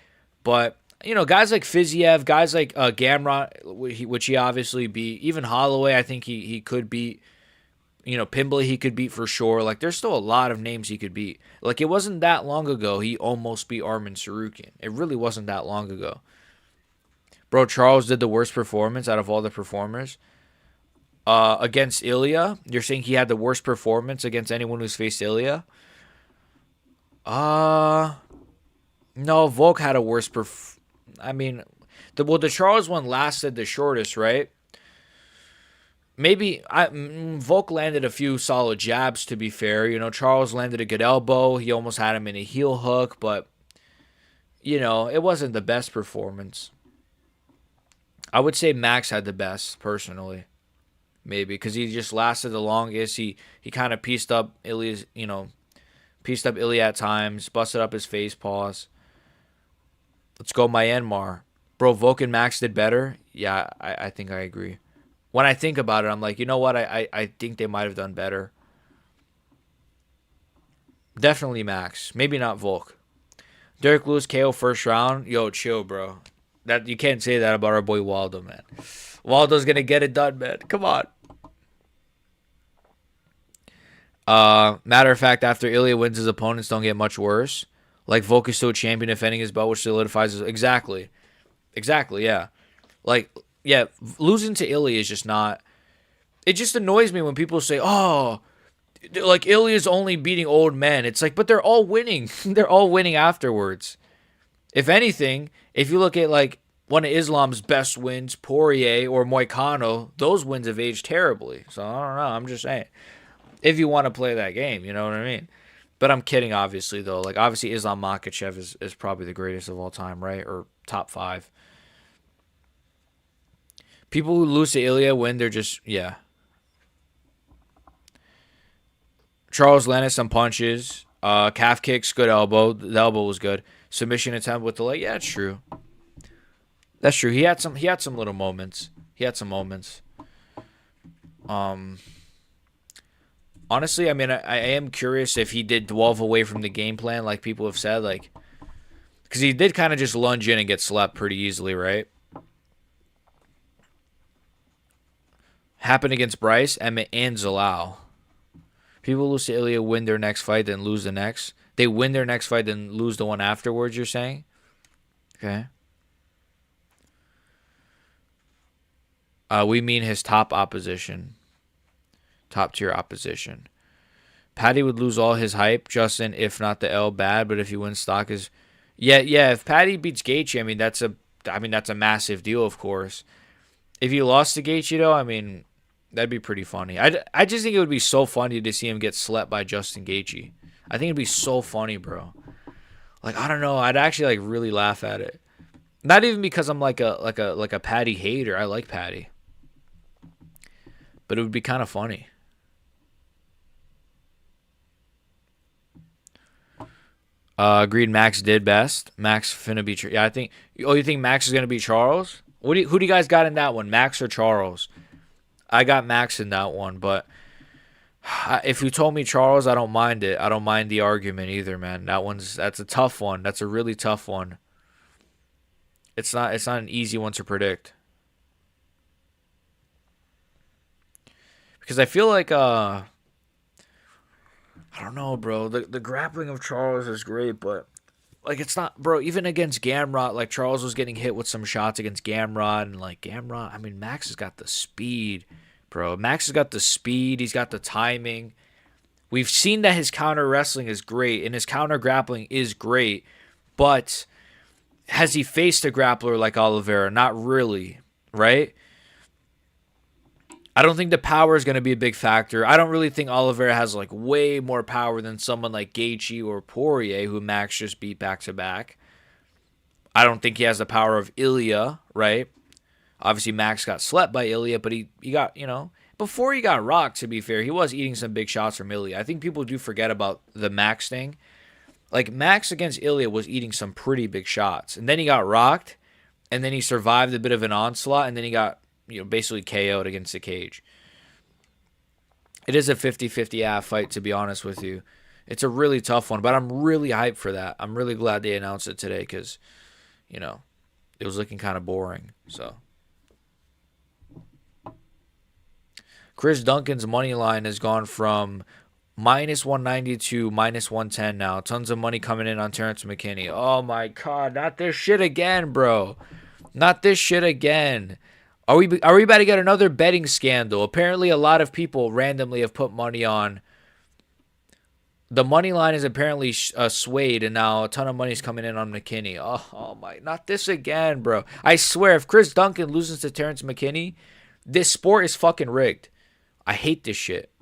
But, guys like Fiziev, guys like Gamrot, which he obviously beat, even Holloway, I think he could beat. Pimbley he could beat for sure. Like, there's still a lot of names he could beat. Like, it wasn't that long ago he almost beat Arman Tsarukyan. It really wasn't that long ago. Bro, Charles did the worst performance out of all the performers. Against Ilya, you're saying he had the worst performance against anyone who's faced Ilya? No, Volk had a worse the Charles one lasted the shortest, right? Maybe Volk landed a few solid jabs, to be fair. Charles landed a good elbow. He almost had him in a heel hook, but, it wasn't the best performance. I would say Max had the best, personally. Maybe, because he just lasted the longest. He kind of pieced up Ilya at times, busted up his face paws. Let's go Myanmar. Bro, Volk and Max did better? Yeah, I think I agree. When I think about it, I'm like, you know what? I think they might have done better. Definitely Max. Maybe not Volk. Derrick Lewis KO first round. Yo, chill, bro. That you can't say that about our boy Waldo, man. Waldo's gonna get it done, man. Come on. Matter of fact, after Ilya wins, his opponents don't get much worse. Like, Volk is still champion defending his belt, which solidifies his... Exactly, yeah. Like... Yeah, losing to Ilya is just not... It just annoys me when people say, oh, like, Ilya's only beating old men. It's like, but they're all winning. They're all winning afterwards. If anything, if you look at, like, one of Islam's best wins, Poirier or Moicano, those wins have aged terribly. So, I don't know. I'm just saying. If you want to play that game, you know what I mean? But I'm kidding, obviously, though. Like, obviously, Islam Makhachev is probably the greatest of all time, right? Or top 5. People who lose to Ilya when they're just, yeah. Charles landed some punches. Calf kicks, good elbow. The elbow was good. Submission attempt with the leg. Yeah, it's true. That's true. He had some little moments. He had some moments. Um, Honestly, I mean, I am curious if he did delve away from the game plan, like people have said, like because he did kind of just lunge in and get slapped pretty easily, right? Happened against Bryce, Emmett, and Zalal. People lose to Ilya, win their next fight, then lose the next. They win their next fight, then lose the one afterwards. You're saying? Okay. We mean his top opposition, top tier opposition. Patty would lose all his hype, Justin, if not the L bad. But if he wins, stock is, yeah. If Patty beats Gaethje, I mean that's a massive deal, of course. If he lost to Gaethje, though, I mean, that'd be pretty funny. I just think it would be so funny to see him get slept by Justin Gaethje. I think it'd be so funny, bro. Like I don't know, I'd actually like really laugh at it. Not even because I'm like a Patty hater. I like Patty, but it would be kind of funny. Agreed. Max did best. Max finna be. Yeah, I think. Oh, you think Max is gonna beat Charles? Who do you guys got in that one? Max or Charles? I got Max in that one, but if you told me Charles, I don't mind it. I don't mind the argument either, man. That's a tough one. That's a really tough one. It's not an easy one to predict because I feel like I don't know, bro. The grappling of Charles is great, but like it's not, bro. Even against Gamrot, like Charles was getting hit with some shots against Gamrot, and like Gamrot, I mean, Max has got the speed, bro. Max has got the speed. He's got the timing. We've seen that his counter wrestling is great and his counter grappling is great, but has he faced a grappler like Oliveira? Not really, right? I don't think the power is going to be a big factor. I don't really think Oliveira has like way more power than someone like Gaethje or Poirier, who Max just beat back to back. I don't think he has the power of Ilya, right? Obviously, Max got slept by Ilya, but he got, before he got rocked, to be fair, he was eating some big shots from Ilya. I think people do forget about the Max thing. Like, Max against Ilya was eating some pretty big shots. And then he got rocked, and then he survived a bit of an onslaught, and then he got, basically KO'd against the cage. It is a 50-50 half fight, to be honest with you. It's a really tough one, but I'm really hyped for that. I'm really glad they announced it today because, it was looking kind of boring. So, Chris Duncan's money line has gone from minus 190 to minus 110 now. Tons of money coming in on Terrence McKinney. Oh my God, not this shit again, bro. Not this shit again. Are we about to get another betting scandal? Apparently, a lot of people randomly have put money on. The money line is apparently swayed, and now a ton of money is coming in on McKinney. Oh my, not this again, bro. I swear, if Chris Duncan loses to Terrence McKinney, this sport is fucking rigged. I hate this shit.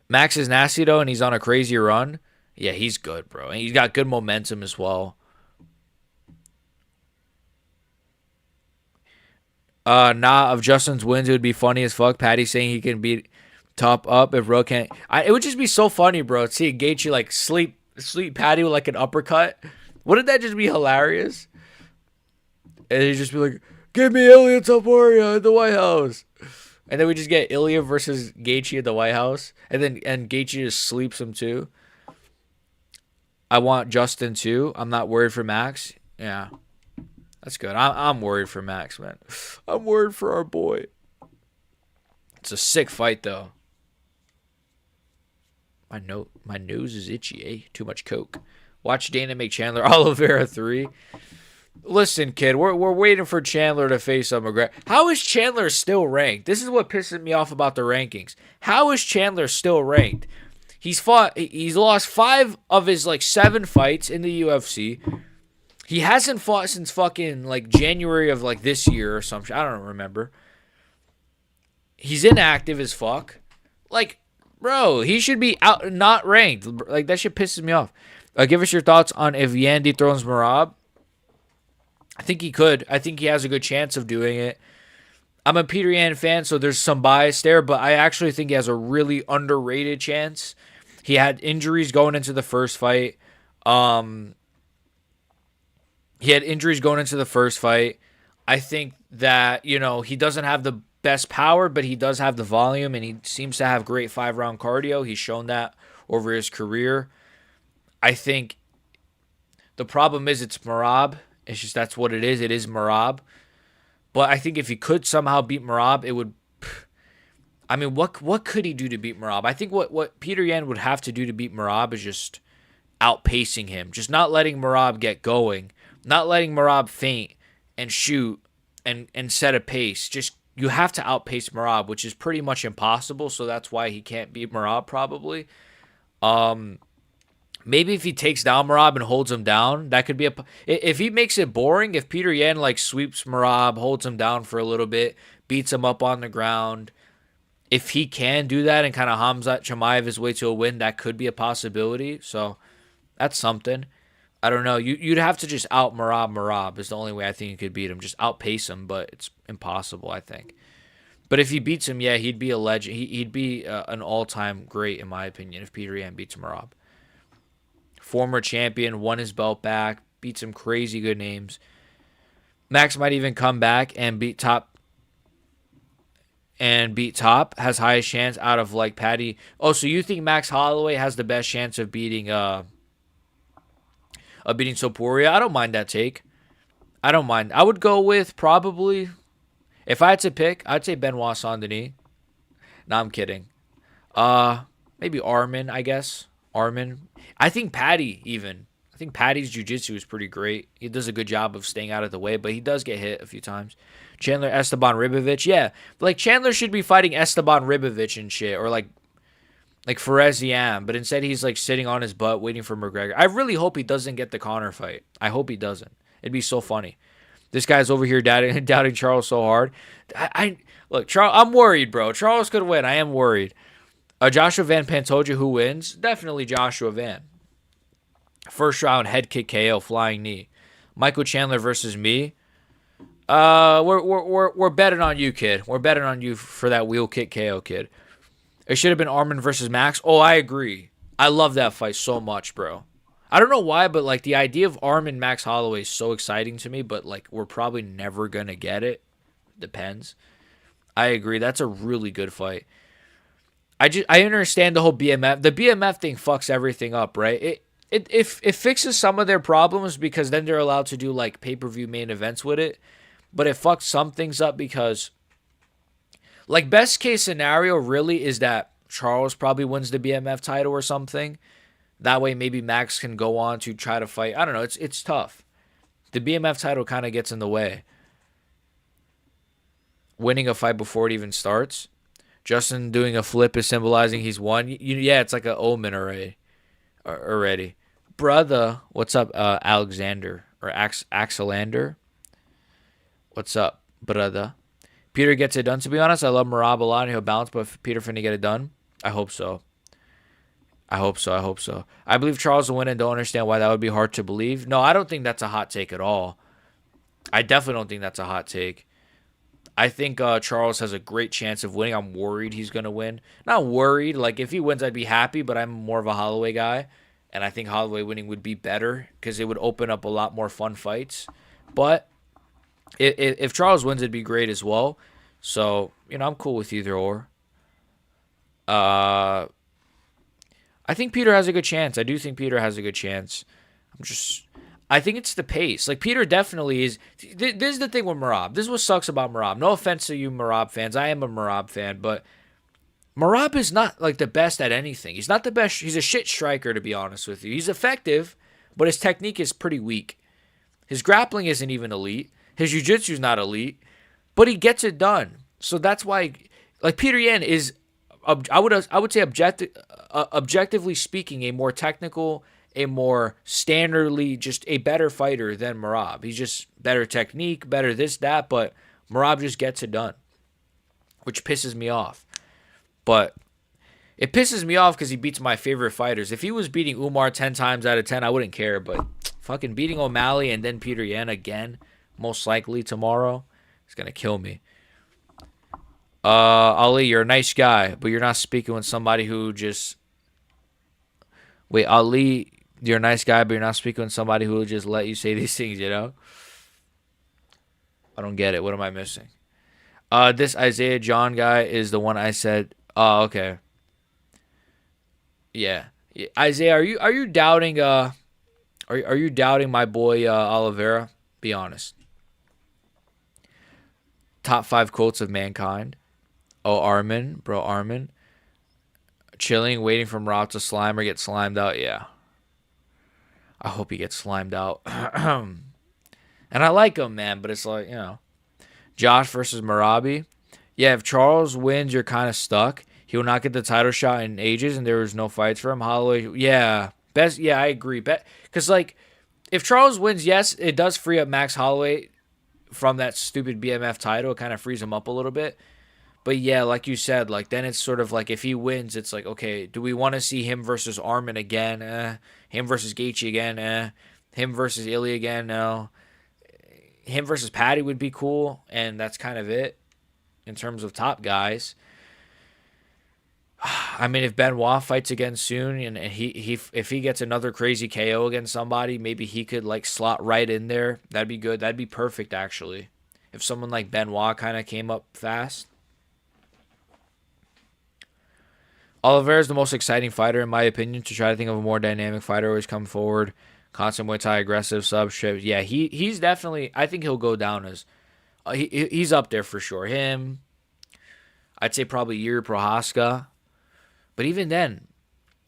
Max is nasty, though, and he's on a crazy run. Yeah, he's good, bro. And he's got good momentum as well. Of Justin's wins, it would be funny as fuck. Patty saying he can beat top up if Ro can't. It would just be so funny, bro. Seeing Gaethje like sleep Patty with like an uppercut. Wouldn't that just be hilarious? And he'd just be like, "Give me Ilya Taporia at the White House," and then we just get Ilya versus Gaethje at the White House, and Gaethje just sleeps him too. I want Justin too. I'm not worried for Max. Yeah. That's good. I'm worried for Max, man. I'm worried for our boy. It's a sick fight, though. My nose is itchy, eh? Too much coke. Watch Dana make Chandler Oliveira 3. Listen, kid, we're waiting for Chandler to face up McGregor. How is Chandler still ranked? This is what pisses me off about the rankings. How is Chandler still ranked? He's lost 5 of his 7 fights in the UFC. He hasn't fought since fucking January of this year or something. I don't remember. He's inactive as fuck. Bro, he should be out, not ranked. That shit pisses me off. Give us your thoughts on if Yandy throws Marab. I think he could. I think he has a good chance of doing it. I'm a Peter Yan fan, so there's some bias there, but I actually think he has a really underrated chance. He had injuries going into the first fight. He had injuries going into the first fight. I think that, he doesn't have the best power, but he does have the volume, and he seems to have great 5-round cardio. He's shown that over his career. I think the problem is it's Merab. It's just that's what it is. It is Merab. But I think if he could somehow beat Merab, it would. I mean, what could he do to beat Merab? I think what Peter Yan would have to do to beat Merab is just outpacing him, just not letting Merab get going, not letting Merab feint and shoot and set a pace. Just you have to outpace Merab, which is pretty much impossible. So that's why he can't beat Merab probably. Maybe if he takes down Merab and holds him down, that could be if he makes it boring, if Peter Yan like sweeps Merab, holds him down for a little bit, beats him up on the ground, if he can do that and kind of Hamzat Chimaev his way to a win, that could be a possibility. So that's something. I don't know. You'd have to just out Merab is the only way I think you could beat him. Just outpace him, but it's impossible, I think. But if he beats him, yeah, he'd be a legend. He'd be an all-time great, in my opinion, if Peter Yan beats Merab. Former champion, won his belt back, beat some crazy good names. Max might even come back and beat Top. Has highest chance out of like Patty. Oh, so you think Max Holloway has the best chance of beating Sopuria? I don't mind that take. I don't mind. I would go with probably, if I had to pick, I'd say Benoit Saint-Denis. No, I'm kidding. Maybe Armin, I guess. Armin. I think Patty even. I think Patty's jiu-jitsu is pretty great. He does a good job of staying out of the way, but he does get hit a few times. Chandler Esteban Ribovic. Yeah. Like Chandler should be fighting Esteban Ribovic and shit. Or like Fereziam. But instead he's like sitting on his butt waiting for McGregor. I really hope he doesn't get the Conor fight. I hope he doesn't. It'd be so funny. This guy's over here doubting Charles so hard. Look, Charles, I'm worried, bro. Charles could win. I am worried. Joshua Van Pantoja, who wins? Definitely Joshua Van. First round, head kick KO, flying knee. Michael Chandler versus me. We're betting on you, kid. We're betting on you for that wheel kick KO, kid. It should have been Armin versus Max. Oh, I agree. I love that fight so much, bro. I don't know why, but like the idea of Armin Max Holloway is so exciting to me, but like we're probably never gonna get it. Depends. I agree. That's a really good fight. I understand the whole BMF. The BMF thing fucks everything up, right? It fixes some of their problems because then they're allowed to do like pay-per-view main events with it. But it fucks some things up because like best case scenario really is that Charles probably wins the BMF title or something. That way maybe Max can go on to try to fight. I don't know. It's tough. The BMF title kind of gets in the way. Winning a fight before it even starts. Justin doing a flip is symbolizing he's won. Yeah, it's like an omen already. Brother, what's up, Alexander or Axelander? What's up, brother? Peter gets it done. To be honest, I love Merab a lot and he'll bounce, but if Peter finna get it done, I hope so. I hope so. I believe Charles will win and don't understand why that would be hard to believe. No, I don't think that's a hot take at all. I definitely don't think that's a hot take. I think Charles has a great chance of winning. I'm worried he's going to win. Not worried. Like, if he wins, I'd be happy, but I'm more of a Holloway guy. And I think Holloway winning would be better because it would open up a lot more fun fights. But if Charles wins, it'd be great as well. So, I'm cool with either or. I think Peter has a good chance. I do think Peter has a good chance. I think it's the pace. Like, Peter definitely is. This is the thing with Merab. This is what sucks about Merab. No offense to you Merab fans. I am a Merab fan, but Merab is not, like, the best at anything. He's not the best. He's a shit striker, to be honest with you. He's effective, but his technique is pretty weak. His grappling isn't even elite. His jiu-jitsu is not elite, but he gets it done. So that's why, like, Peter Yan is, I would say objectively speaking, a more technical, a more standardly, just a better fighter than Merab. He's just better technique, better this, that, but Merab just gets it done, which pisses me off. But it pisses me off because he beats my favorite fighters. If he was beating Umar 10 times out of 10, I wouldn't care, but fucking beating O'Malley and then Peter Yan again, most likely tomorrow, is going to kill me. Ali, you're a nice guy, but you're not speaking with somebody who just... Wait, Ali... You're a nice guy, but you're not speaking with somebody who will just let you say these things, you know? I don't get it. What am I missing? This Isaiah John guy is the one I said. Oh, okay. Yeah. Isaiah, are you doubting are you doubting my boy Oliveira? Be honest. Top 5 quotes of mankind. Oh, Armin, bro, Armin. Chilling, waiting for Rob to slime or get slimed out. Yeah. I hope he gets slimed out. And I like him, man, but it's like, Josh versus Marabi. Yeah, if Charles wins, you're kind of stuck. He will not get the title shot in ages, and there was no fights for him. Holloway, yeah. Best, yeah, I agree. Because, like, if Charles wins, yes, it does free up Max Holloway from that stupid BMF title. It kind of frees him up a little bit. But yeah, like you said, like then it's sort of like if he wins, it's like, okay, do we want to see him versus Armin again? Him versus Gaethje again? Him versus Ilya again? No. Him versus Patty would be cool, and that's kind of it in terms of top guys. I mean, if Benoit fights again soon, and he if he gets another crazy KO against somebody, maybe he could like slot right in there. That'd be good. That'd be perfect actually. If someone like Benoit kind of came up fast. Oliveira is the most exciting fighter in my opinion. To try to think of a more dynamic fighter, always come forward, constant Muay Thai, aggressive, sub strip. Yeah, he's definitely. I think he'll go down as he's up there for sure. Him, I'd say probably Yuri Prohaska, but even then,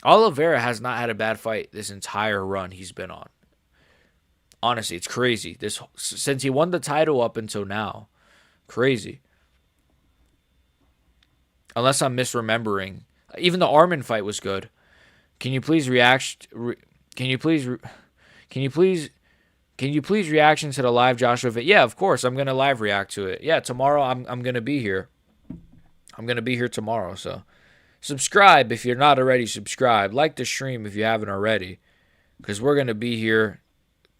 Oliveira has not had a bad fight this entire run he's been on. Honestly, it's crazy. This since he won the title up until now, crazy. Unless I'm misremembering. Even the Armin fight was good. Can you please react? Can you please? Can you please? Can you please reaction to the live Joshua fit? Yeah, of course. I'm gonna live react to it. Yeah, tomorrow I'm gonna be here. I'm gonna be here tomorrow. So subscribe if you're not already subscribed. Like the stream if you haven't already, because we're gonna be here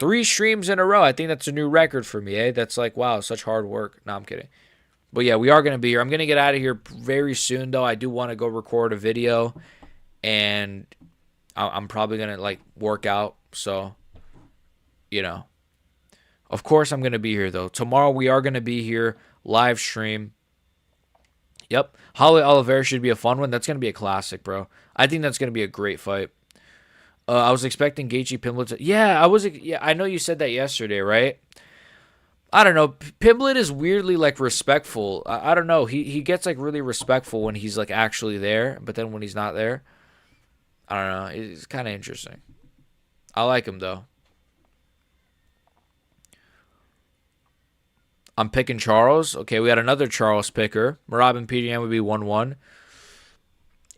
3 streams in a row. I think that's a new record for me. That's like wow, such hard work. No, I'm kidding. But yeah, we are going to be here. I'm going to get out of here very soon, though. I do want to go record a video, and I'm probably going to, like, work out. So, Of course I'm going to be here, though. Tomorrow we are going to be here, live stream. Yep. Holloway Oliveira should be a fun one. That's going to be a classic, bro. I think that's going to be a great fight. I was expecting Gaethje Pimblett to... Yeah, I know you said that yesterday, right? I don't know. Pimblett is weirdly like respectful. I don't know. He gets like really respectful when he's like actually there, but then when he's not there, I don't know. It's kind of interesting. I like him though. I'm picking Charles. Okay, we got another Charles picker. Merab and Peter Yan would be 1-1.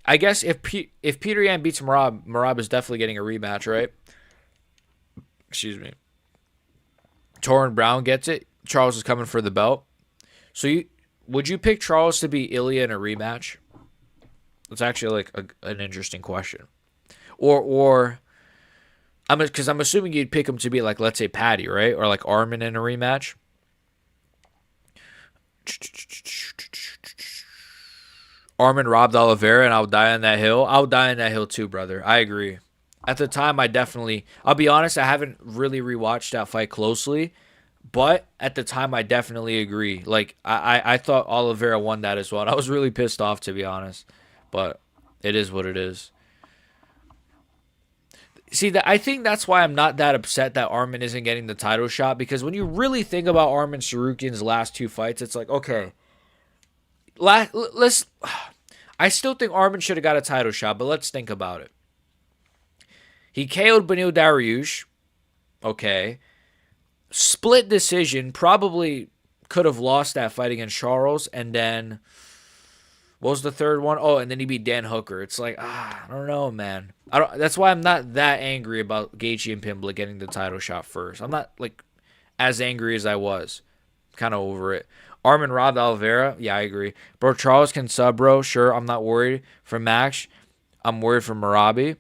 I guess if Peter Yan beats Merab is definitely getting a rematch, right? Excuse me. Torrin Brown gets it. Charles is coming for the belt. So would you pick Charles to beat Ilya in a rematch? That's actually like an interesting question. Or because I'm assuming you'd pick him to be like, let's say Patty, right? Or like Armin in a rematch. Armin robbed Oliveira and I'll die on that hill. I'll die on that hill too, brother. I agree. At the time, I'll be honest, I haven't really rewatched that fight closely, but at the time, I definitely agree. Like, I thought Oliveira won that as well. And I was really pissed off, to be honest, but it is what it is. See, I think that's why I'm not that upset that Armin isn't getting the title shot, because when you really think about Armin Tsarukyan's last 2 fights, it's like, okay, I still think Armin should have got a title shot, but let's think about it. He KO'd Beneil Dariush. Okay. Split decision. Probably could have lost that fight against Charles. And then, what was the third one? Oh, and then he beat Dan Hooker. It's like, I don't know, man. That's why I'm not that angry about Gaethje and Pimblett getting the title shot first. I'm not, like, as angry as I was. Kind of over it. Armin robbed Oliveira. Yeah, I agree. Bro, Charles can sub, bro. Sure, I'm not worried for Max. I'm worried for Marabi.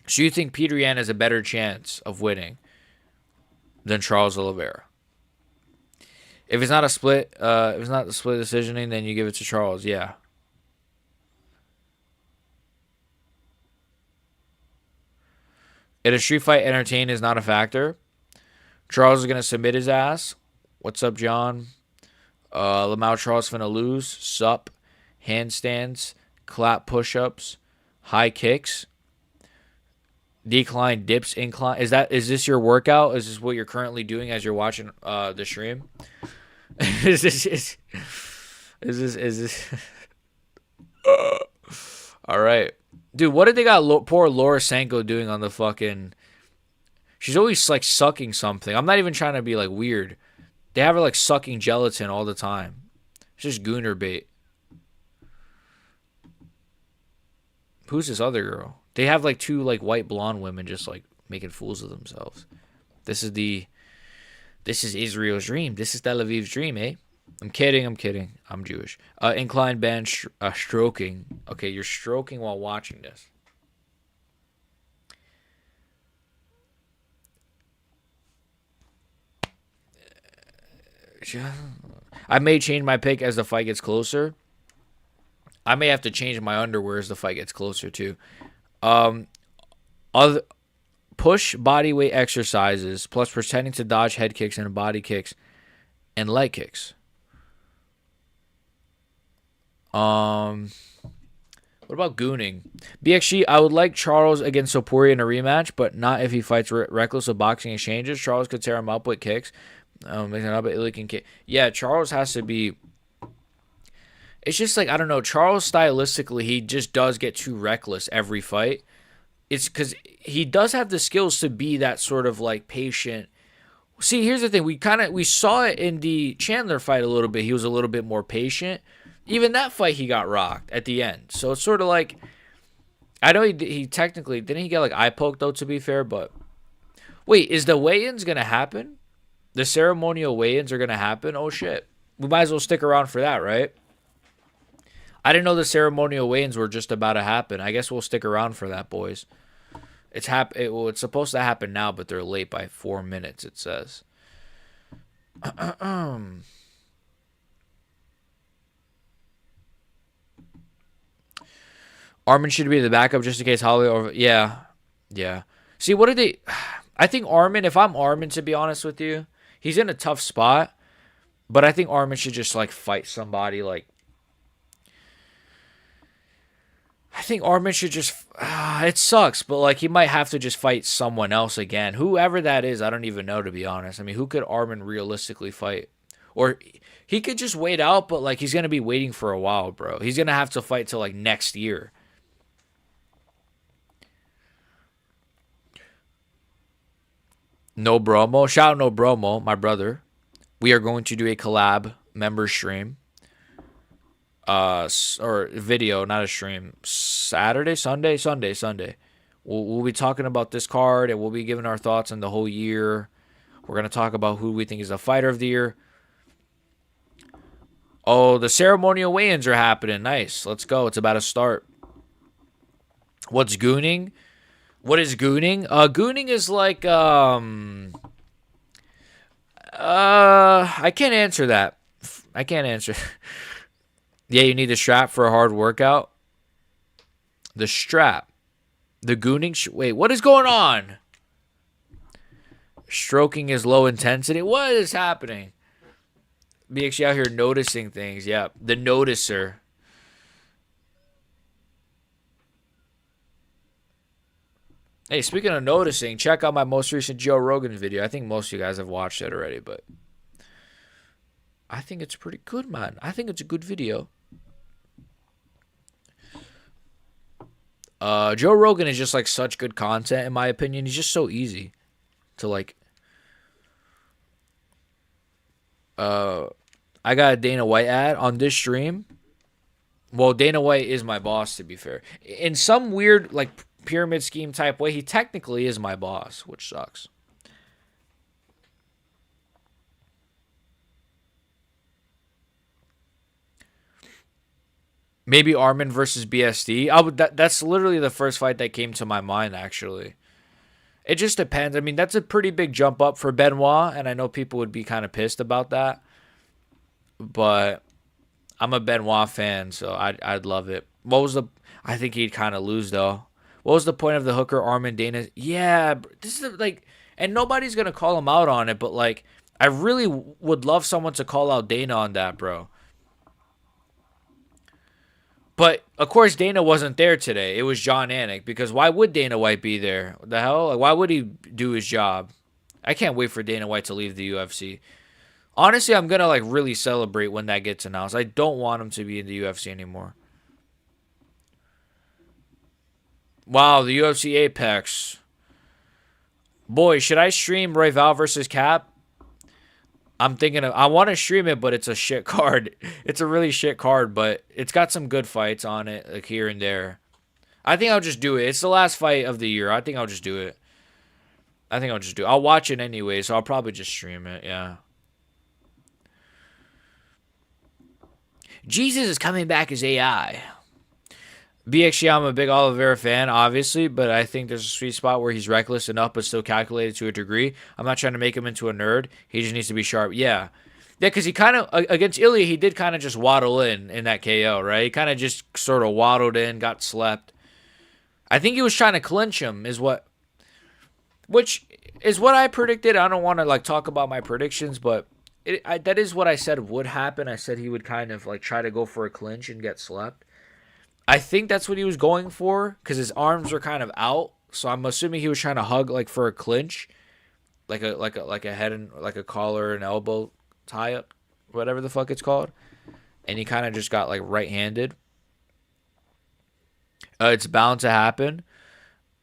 So you think Peter Yan has a better chance of winning than Charles Oliveira? If it's not a split, if it's not the split decisioning, then you give it to Charles. Yeah. In a street fight, entertain is not a factor. Charles is going to submit his ass. What's up, John? Lamau Charles finna lose. Sup. Handstands. Clap push-ups. High kicks. Decline, dips, incline. Is this your workout? Is this what you're currently doing as you're watching the stream? is this all right, dude? What did they got poor Laura Sanko doing on the fucking? She's always like sucking something. I'm not even trying to be like weird. They have her like sucking gelatin all the time. It's just gooner bait. Who's this other girl? They have like two like white blonde women just like making fools of themselves. This is Israel's dream. This is Tel Aviv's dream, eh? I'm kidding. I'm Jewish. Incline band stroking. Okay, you're stroking while watching this. I may change my pick as the fight gets closer. I may have to change my underwear as the fight gets closer too. Other push body weight exercises plus pretending to dodge head kicks and body kicks and leg kicks. What about gooning? BXG, I would like Charles against Sopori in a rematch, but not if he fights reckless with boxing exchanges. Charles could tear him up with kicks. Yeah, Charles has to be. It's just like, I don't know. Charles stylistically, he just does get too reckless every fight. It's because he does have the skills to be that sort of like patient. See, here's the thing. We saw it in the Chandler fight a little bit. He was a little bit more patient. Even that fight, he got rocked at the end. So it's sort of like, I know he technically, didn't he get like eye poke though, to be fair? But wait, is the weigh-ins going to happen? The ceremonial weigh-ins are going to happen? Oh shit. We might as well stick around for that, right? I didn't know the ceremonial weigh-ins were just about to happen. I guess we'll stick around for that, boys. It's supposed to happen now, but they're late by 4 minutes, it says. Armin should be the backup just in case Holloway over. Yeah. See, what did they? I think Armin. If I'm Armin, to be honest with you, he's in a tough spot. But I think Armin should just like fight somebody. Like, I think Armin should just. It sucks, but like he might have to just fight someone else again. Whoever that is, I don't even know, to be honest. I mean, who could Armin realistically fight? Or he could just wait out, but like he's gonna be waiting for a while, bro. He's gonna have to fight till like next year. No Bromo. Shout out No Bromo, my brother. We are going to do a collab member stream. Or video, not a stream. Sunday. We'll be talking about this card and we'll be giving our thoughts on the whole year. We're going to talk about who we think is the fighter of the year. Oh, the ceremonial weigh-ins are happening. Nice. Let's go. It's about to start. What's gooning? What is gooning? Gooning is like I can't answer that. I can't answer. Yeah, you need the strap for a hard workout. The strap. The gooning. Wait, what is going on? Stroking is low intensity. What is happening? Be actually out here noticing things. Yeah, the noticer. Hey, speaking of noticing, check out my most recent Joe Rogan video. I think most of you guys have watched it already, but I think it's pretty good, man. I think it's a good video. Joe Rogan is just like such good content, in my opinion. He's just so easy to like. I got a Dana White ad on this stream. Well, Dana White is my boss, to be fair. In some weird like pyramid scheme type way, he technically is my boss, which sucks. Maybe Armin versus BSD. That's literally the first fight that came to my mind, actually. It just depends. I mean, that's a pretty big jump up for Benoit, and I know people would be kind of pissed about that. But I'm a Benoit fan, so I'd love it. I think he'd kind of lose, though. What was the point of the hooker arm in Dana? Yeah, this is like, and nobody's gonna call him out on it, but like, I really would love someone to call out Dana on that, bro. But of course, Dana wasn't there today. It was John Anik, because why would Dana White be there? What the hell? Like, why would he do his job? I can't wait for Dana White to leave the UFC. Honestly, I'm gonna like really celebrate when that gets announced. I don't want him to be in the UFC anymore. Wow, the UFC Apex. Boy, should I stream Royval versus Cap? I'm thinking I want to stream it, but it's a shit card. It's a really shit card, but it's got some good fights on it, like here and there. I think I'll just do it. It's the last fight of the year. I think I'll just do it. I'll watch it anyway, so I'll probably just stream it. Yeah. Jesus is coming back as AI. BXG, I'm a big Oliveira fan, obviously, but I think there's a sweet spot where he's reckless enough but still calculated to a degree. I'm not trying to make him into a nerd. He just needs to be sharp. Yeah. Yeah, because he kind of, against Ilya, he did kind of just waddle in that KO, right? He kind of just sort of waddled in, got slept. I think he was trying to clinch him, which is what I predicted. I don't want to, like, talk about my predictions, but that is what I said would happen. I said he would kind of, like, try to go for a clinch and get slept. I think that's what he was going for because his arms are kind of out. So I'm assuming he was trying to hug like for a clinch, like a head and like a collar and elbow tie up, whatever the fuck it's called. And he kind of just got like right-handed. It's bound to happen.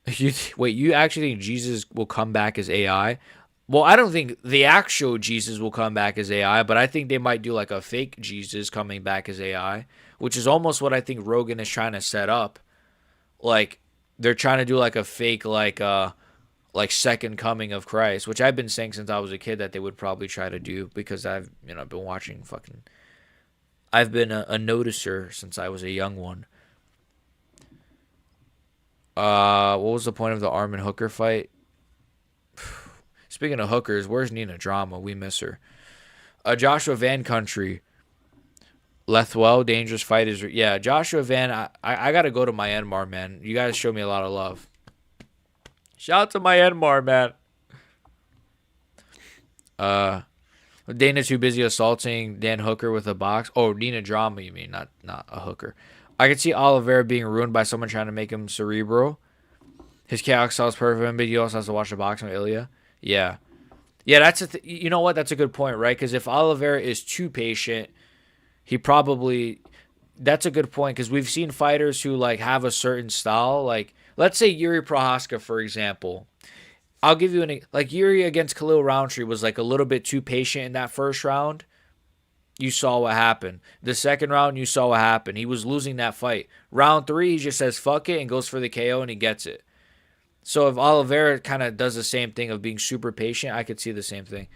You actually think Jesus will come back as AI? Well, I don't think the actual Jesus will come back as AI, but I think they might do like a fake Jesus coming back as AI, which is almost what I think Rogan is trying to set up. Like they're trying to do like a fake like second coming of Christ, which I've been saying since I was a kid that they would probably try to do because I've been watching fucking. I've been a noticer since I was a young one. What was the point of the Arm and Hooker fight? Speaking of hookers, where's Nina Drama? We miss her. Joshua Van Country. Lethwell, dangerous fighters. Yeah, Joshua Van. I got to go to Myanmar, man. You guys show me a lot of love. Shout out to Myanmar, man. Dana too busy assaulting Dan Hooker with a box. Oh, Nina Drama, you mean, not a hooker. I could see Oliveira being ruined by someone trying to make him cerebral. His chaos style is perfect, but he also has to watch the boxing with Ilya. Yeah. Yeah, that's you know what? That's a good point, right? Because if Oliveira is too patient, he probably... That's a good point, because we've seen fighters who like have a certain style. Like, let's say Yuri Prohaska, for example. I'll give you like Yuri against Khalil Roundtree was like a little bit too patient in that first round. You saw what happened. The second round, you saw what happened. He was losing that fight. Round 3, he just says fuck it and goes for the KO and he gets it. So if Oliveira kind of does the same thing of being super patient, I could see the same thing.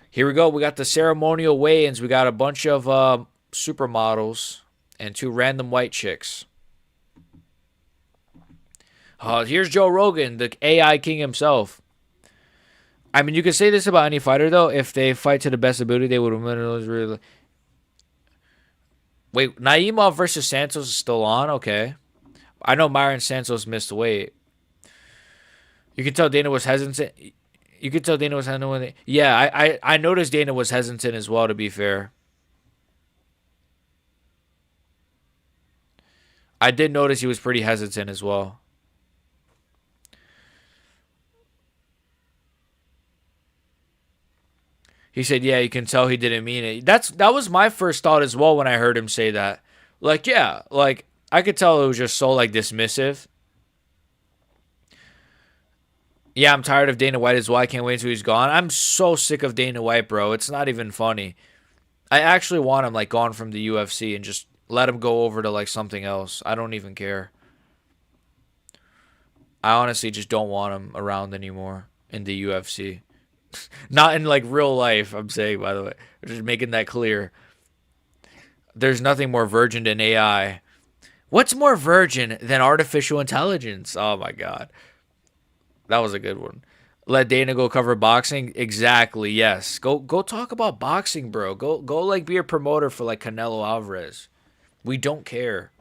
Here we go. We got the ceremonial weigh-ins. We got a bunch of supermodels and 2 random white chicks. Here's Joe Rogan, the AI king himself. I mean, you could say this about any fighter, though. If they fight to the best ability, they would win. Wait, Naimov versus Santos is still on? Okay. I know Myron Santos missed weight. You can tell Dana was hesitant. Yeah, I noticed Dana was hesitant as well, to be fair. I did notice he was pretty hesitant as well. He said, yeah, you can tell he didn't mean it. That was my first thought as well when I heard him say that. Like, yeah, like, I could tell it was just so, like, dismissive. Yeah, I'm tired of Dana White as well. I can't wait until he's gone. I'm so sick of Dana White, bro. It's not even funny. I actually want him, like, gone from the UFC and just let him go over to, like, something else. I don't even care. I honestly just don't want him around anymore in the UFC. Not in, like, real life, I'm saying, by the way. I'm just making that clear. There's nothing more virgin than AI. What's more virgin than artificial intelligence? Oh, my God. That was a good one. Let Dana go cover boxing? Exactly, yes. Go talk about boxing, bro. Go like be a promoter for like Canelo Alvarez. We don't care.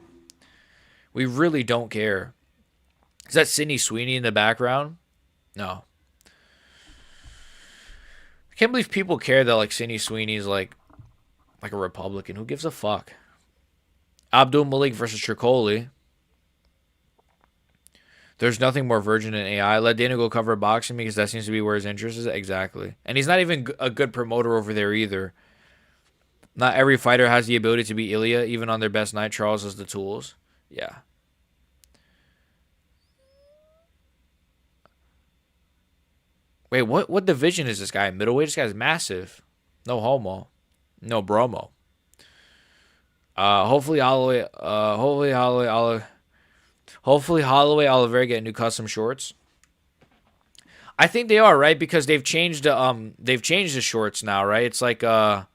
We really don't care. Is that Sydney Sweeney in the background? No. I can't believe people care that like Sydney Sweeney's like a Republican. Who gives a fuck? Abdul Malik versus Tricoli. There's nothing more virgin than AI. Let Dana go cover boxing because that seems to be where his interest is. Exactly. And he's not even a good promoter over there either. Not every fighter has the ability to be Ilya. Even on their best night, Charles has the tools. Yeah. Wait, what division is this guy? Middleweight? This guy's massive. No homo. No bromo. Hopefully Holloway. Hopefully Holloway, Oliveira get new custom shorts. I think they are, right, because they've changed the shorts now, right? It's like a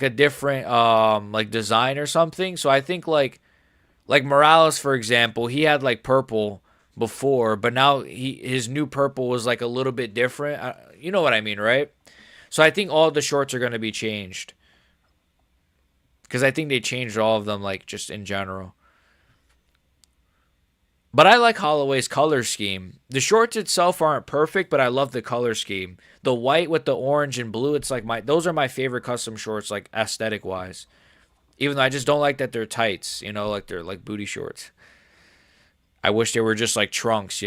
different like design or something. So I think like Morales, for example, he had like purple before, but now his new purple was like a little bit different. You know what I mean, right? So I think all the shorts are going to be changed because I think they changed all of them, like just in general. But I like Holloway's color scheme. The shorts itself aren't perfect, but I love the color scheme. The white with the orange and blue, it's like those are my favorite custom shorts, like aesthetic wise. Even though I just don't like that they're tights, like they're like booty shorts. I wish they were just like trunks,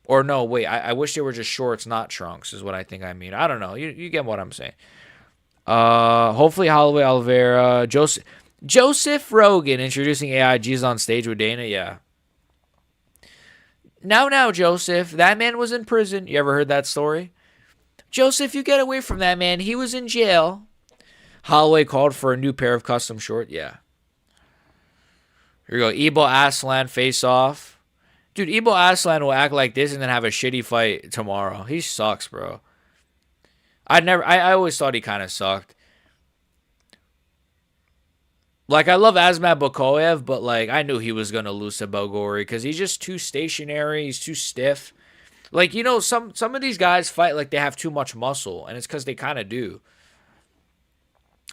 Or no, wait, I wish they were just shorts, not trunks, is what I think I mean. I don't know. You get what I'm saying. Hopefully Holloway, Oliveira, Joseph Rogan introducing AIGs on stage with Dana. Yeah. Now, Joseph, that man was in prison. You ever heard that story? Joseph, you get away from that man. He was in jail. Holloway called for a new pair of custom short. Yeah. Here we go. Ebo Aslan face off. Dude, Ebo Aslan will act like this and then have a shitty fight tomorrow. He sucks, bro. I always thought he kind of sucked. Like, I love Asmat Bakoyev, but, like, I knew he was going to lose to Belgori because he's just too stationary. He's too stiff. Like, some of these guys fight like they have too much muscle, and it's because they kind of do.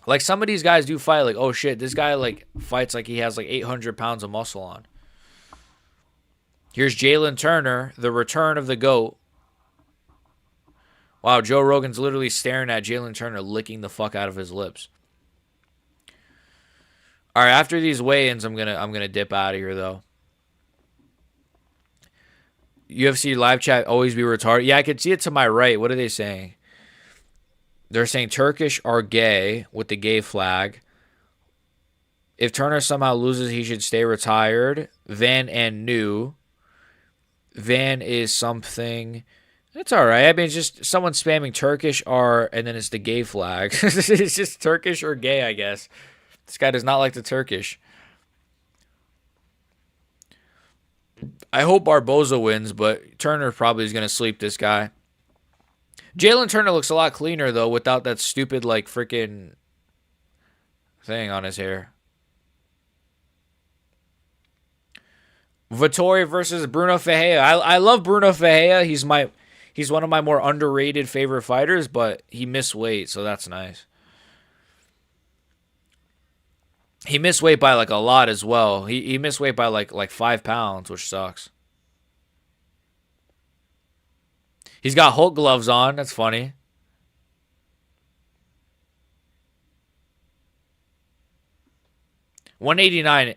Like, some of these guys do fight like, oh, shit, this guy, like, fights like he has, like, 800 pounds of muscle on. Here's Jalen Turner, the return of the GOAT. Wow, Joe Rogan's literally staring at Jalen Turner, licking the fuck out of his lips. All right, after these weigh-ins, I'm gonna dip out of here though. UFC live chat always be retarded. Yeah, I can see it to my right. What are they saying? They're saying Turkish are gay with the gay flag. If Turner somehow loses, he should stay retired. Van and New. Van is something. It's all right. I mean, it's just someone spamming Turkish are, and then it's the gay flag. It's just Turkish or gay, I guess. This guy does not like the Turkish. I hope Barboza wins, but Turner probably is going to sleep this guy. Jalen Turner looks a lot cleaner, though, without that stupid, like, freaking thing on his hair. Vettori versus Bruno Ferreira. I love Bruno Ferreira. He's one of my more underrated favorite fighters, but he missed weight, so that's nice. He missed weight by like a lot as well. He missed weight by like 5 pounds, which sucks. He's got Hulk gloves on. That's funny. $189.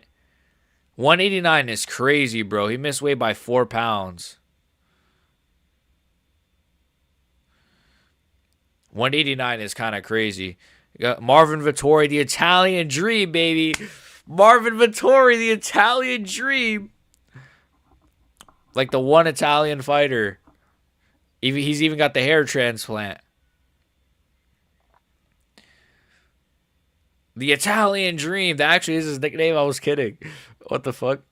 189 is crazy, bro. He missed weight by 4 pounds. 189 is kind of crazy. You got Marvin Vettori, the Italian Dream, baby. Marvin Vettori, the Italian Dream. Like the one Italian fighter. He's even got the hair transplant. The Italian Dream. That actually is his nickname. I was kidding. What the fuck?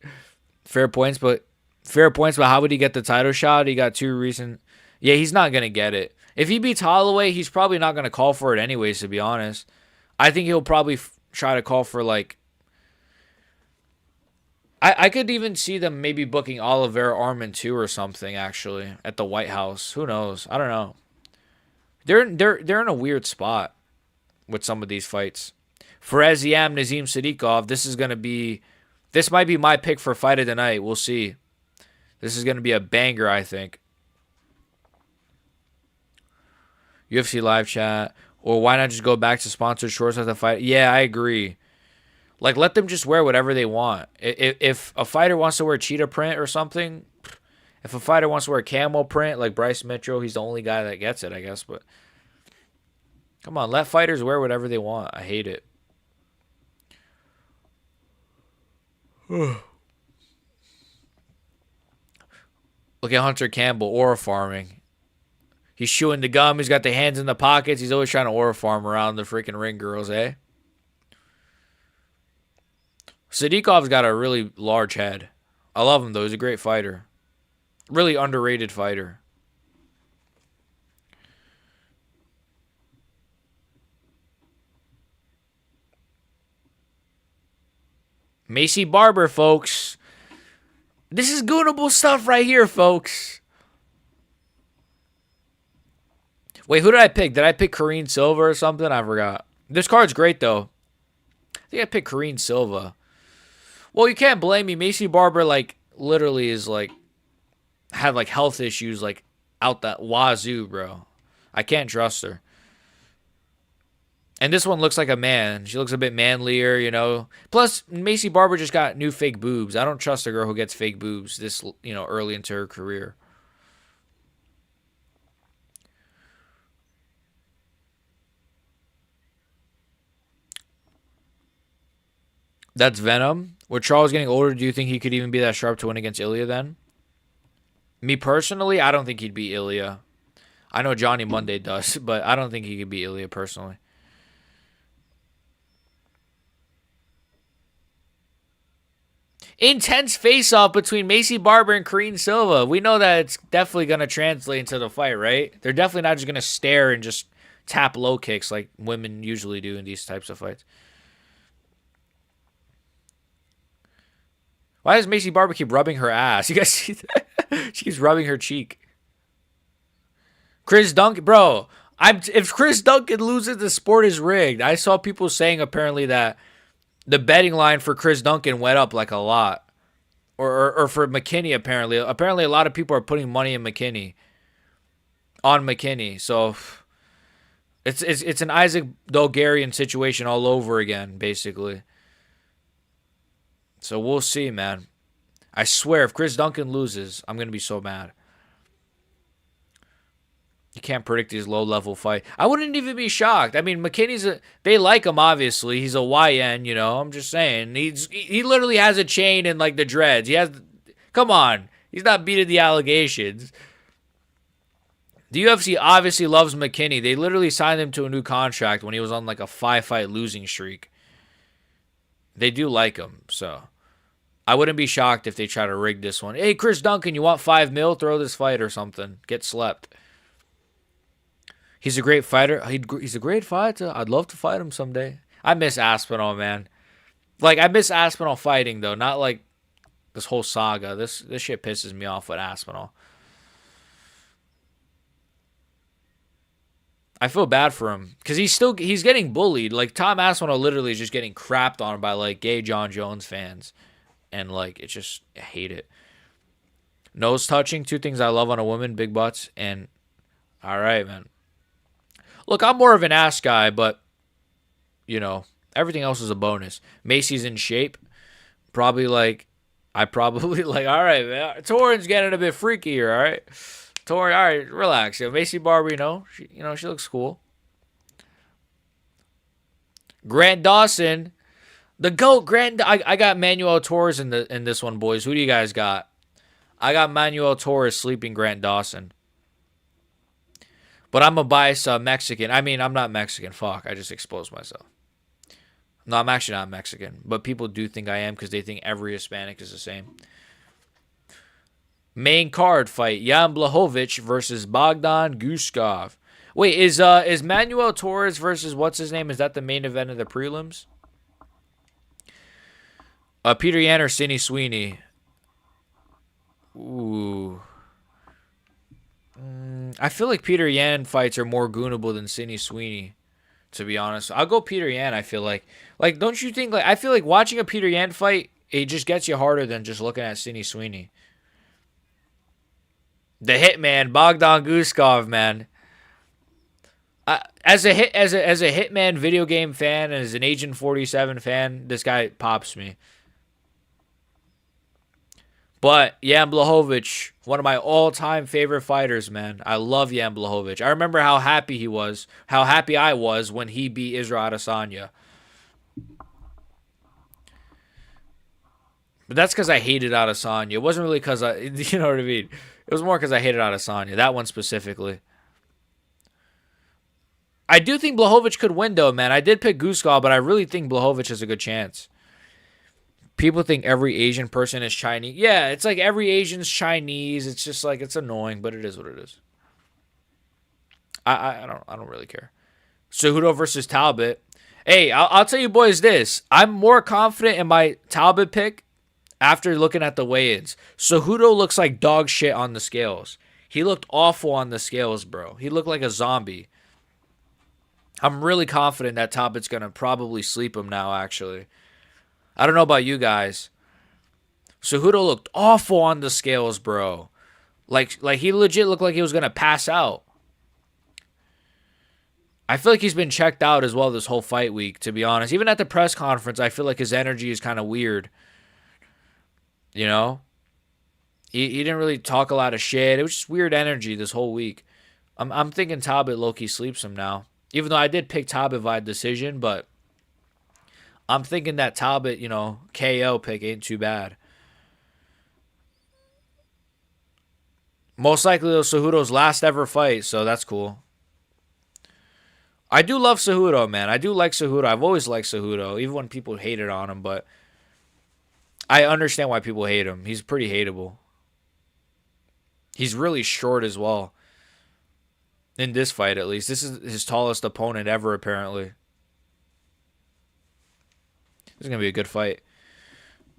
Fair points, but how would he get the title shot? He got 2 recent. Yeah, he's not going to get it. If he beats Holloway, he's probably not going to call for it anyways, to be honest. I think he'll probably try to call for, like... I could even see them maybe booking Oliveira Arman 2 or something, actually, at the White House. Who knows? I don't know. They're in a weird spot with some of these fights. Fares Yam, Nazim Sadiqov, this might be my pick for fight of the night. We'll see. This is going to be a banger, I think. UFC live chat. Or why not just go back to sponsored shorts at the fight? Yeah, I agree. Like, let them just wear whatever they want. If a fighter wants to wear cheetah print or something, if a fighter wants to wear camel print, like Bryce Mitchell, he's the only guy that gets it, I guess. But come on, let fighters wear whatever they want. I hate it. Look at Hunter Campbell, aura farming. He's chewing the gum. He's got the hands in the pockets. He's always trying to aura farm around the freaking ring girls, eh? Sadikov's got a really large head. I love him, though. He's a great fighter. Really underrated fighter. Macy Barber, folks. This is goonable stuff right here, folks. Wait, who did I pick? Did I pick Karine Silva or something? I forgot. This card's great, though. I think I picked Karine Silva. Well, you can't blame me. Macy Barber, like, literally is, like, had, like, health issues, like, out that wazoo, bro. I can't trust her. And this one looks like a man. She looks a bit manlier, you know. Plus, Macy Barber just got new fake boobs. I don't trust a girl who gets fake boobs this, you know, early into her career. That's Venom. With Charles getting older, do you think he could even be that sharp to win against Ilya then? Me personally, I don't think he'd beat Ilya. I know Johnny Monday does, but I don't think he could beat Ilya personally. Intense face-off between Macy Barber and Karine Silva. We know that it's definitely going to translate into the fight, right? They're definitely not just going to stare and just tap low kicks like women usually do in these types of fights. Why does Macy Barber keep rubbing her ass? You guys see that? She keeps rubbing her cheek. Chris Duncan, bro. If Chris Duncan loses, the sport is rigged. I saw people saying apparently that the betting line for Chris Duncan went up like a lot, or for McKinney apparently. Apparently, a lot of people are putting money in McKinney. On McKinney, so it's an Isaac Bulgarian situation all over again, basically. So we'll see, man. I swear, if Chris Duncan loses, I'm going to be so mad. You can't predict these low-level fights. I wouldn't even be shocked. I mean, McKinney's they like him, obviously. He's a YN, you know. I'm just saying. He literally has a chain and, like, the dreads. Come on. He's not beating the allegations. The UFC obviously loves McKinney. They literally signed him to a new contract when he was on, like, a 5-fight losing streak. They do like him, so I wouldn't be shocked if they try to rig this one. Hey, Chris Duncan, you want $5 million? Throw this fight or something. Get slept. He's a great fighter. He's a great fighter. I'd love to fight him someday. I miss Aspinall, man. Like, I miss Aspinall fighting, though. Not like this whole saga. This shit pisses me off with Aspinall. I feel bad for him because he's getting bullied. Like, Tom Aspinall literally is just getting crapped on by, like, gay John Jones fans. And, like, it's just, I hate it. Nose touching, 2 things I love on a woman, big butts, and all right, man. Look, I'm more of an ass guy, but, you know, everything else is a bonus. Macy's in shape. All right, man. Torrin's getting a bit freaky here, all right? Torrin, all right, relax. Macy Barber, she looks cool. Grant Dawson, the GOAT, I got Manuel Torres in this one, boys. Who do you guys got? I got Manuel Torres sleeping Grant Dawson. But I'm a biased Mexican. I mean, I'm not Mexican. Fuck, I just exposed myself. No, I'm actually not Mexican. But people do think I am because they think every Hispanic is the same. Main card fight. Jan Blachowicz versus Bogdan Guskov. Wait, is Manuel Torres versus what's his name? Is that the main event of the prelims? Peter Yan or Sidney Sweeney? Ooh. I feel like Peter Yan fights are more goonable than Sidney Sweeney, to be honest. I'll go Peter Yan, I feel like. Like, don't you think, like, I feel like watching a Peter Yan fight, it just gets you harder than just looking at Sidney Sweeney. The Hitman, Bogdan Guskov, man. As a Hitman video game fan and as an Agent 47 fan, this guy pops me. But Jan Blachowicz, one of my all-time favorite fighters, man. I love Jan Blachowicz. I remember how happy I was when he beat Israel Adesanya. But that's because I hated Adesanya. It wasn't really because you know what I mean? It was more because I hated Adesanya. That one specifically. I do think Blachowicz could win, though, man. I did pick Guskov, but I really think Blachowicz has a good chance. People think every Asian person is Chinese. Yeah, it's like every Asian's Chinese. It's just like, it's annoying, but it is what it is. I don't really care. Cejudo versus Talbot. Hey, I'll tell you boys this. I'm more confident in my Talbot pick after looking at the weigh-ins. Cejudo looks like dog shit on the scales. He looked awful on the scales, bro. He looked like a zombie. I'm really confident that Talbot's going to probably sleep him now, actually. I don't know about you guys. Cejudo looked awful on the scales, bro. Like he legit looked like he was going to pass out. I feel like he's been checked out as well this whole fight week, to be honest. Even at the press conference, I feel like his energy is kind of weird. You know? He didn't really talk a lot of shit. It was just weird energy this whole week. I'm thinking Talbot low-key sleeps him now. Even though I did pick Talbot via decision, but I'm thinking that Talbot, KO pick ain't too bad. Most likely, it was Cejudo's last ever fight, so that's cool. I do love Cejudo, man. I do like Cejudo. I've always liked Cejudo, even when people hated on him, but I understand why people hate him. He's pretty hateable. He's really short as well. In this fight, at least. This is his tallest opponent ever, apparently. This is going to be a good fight.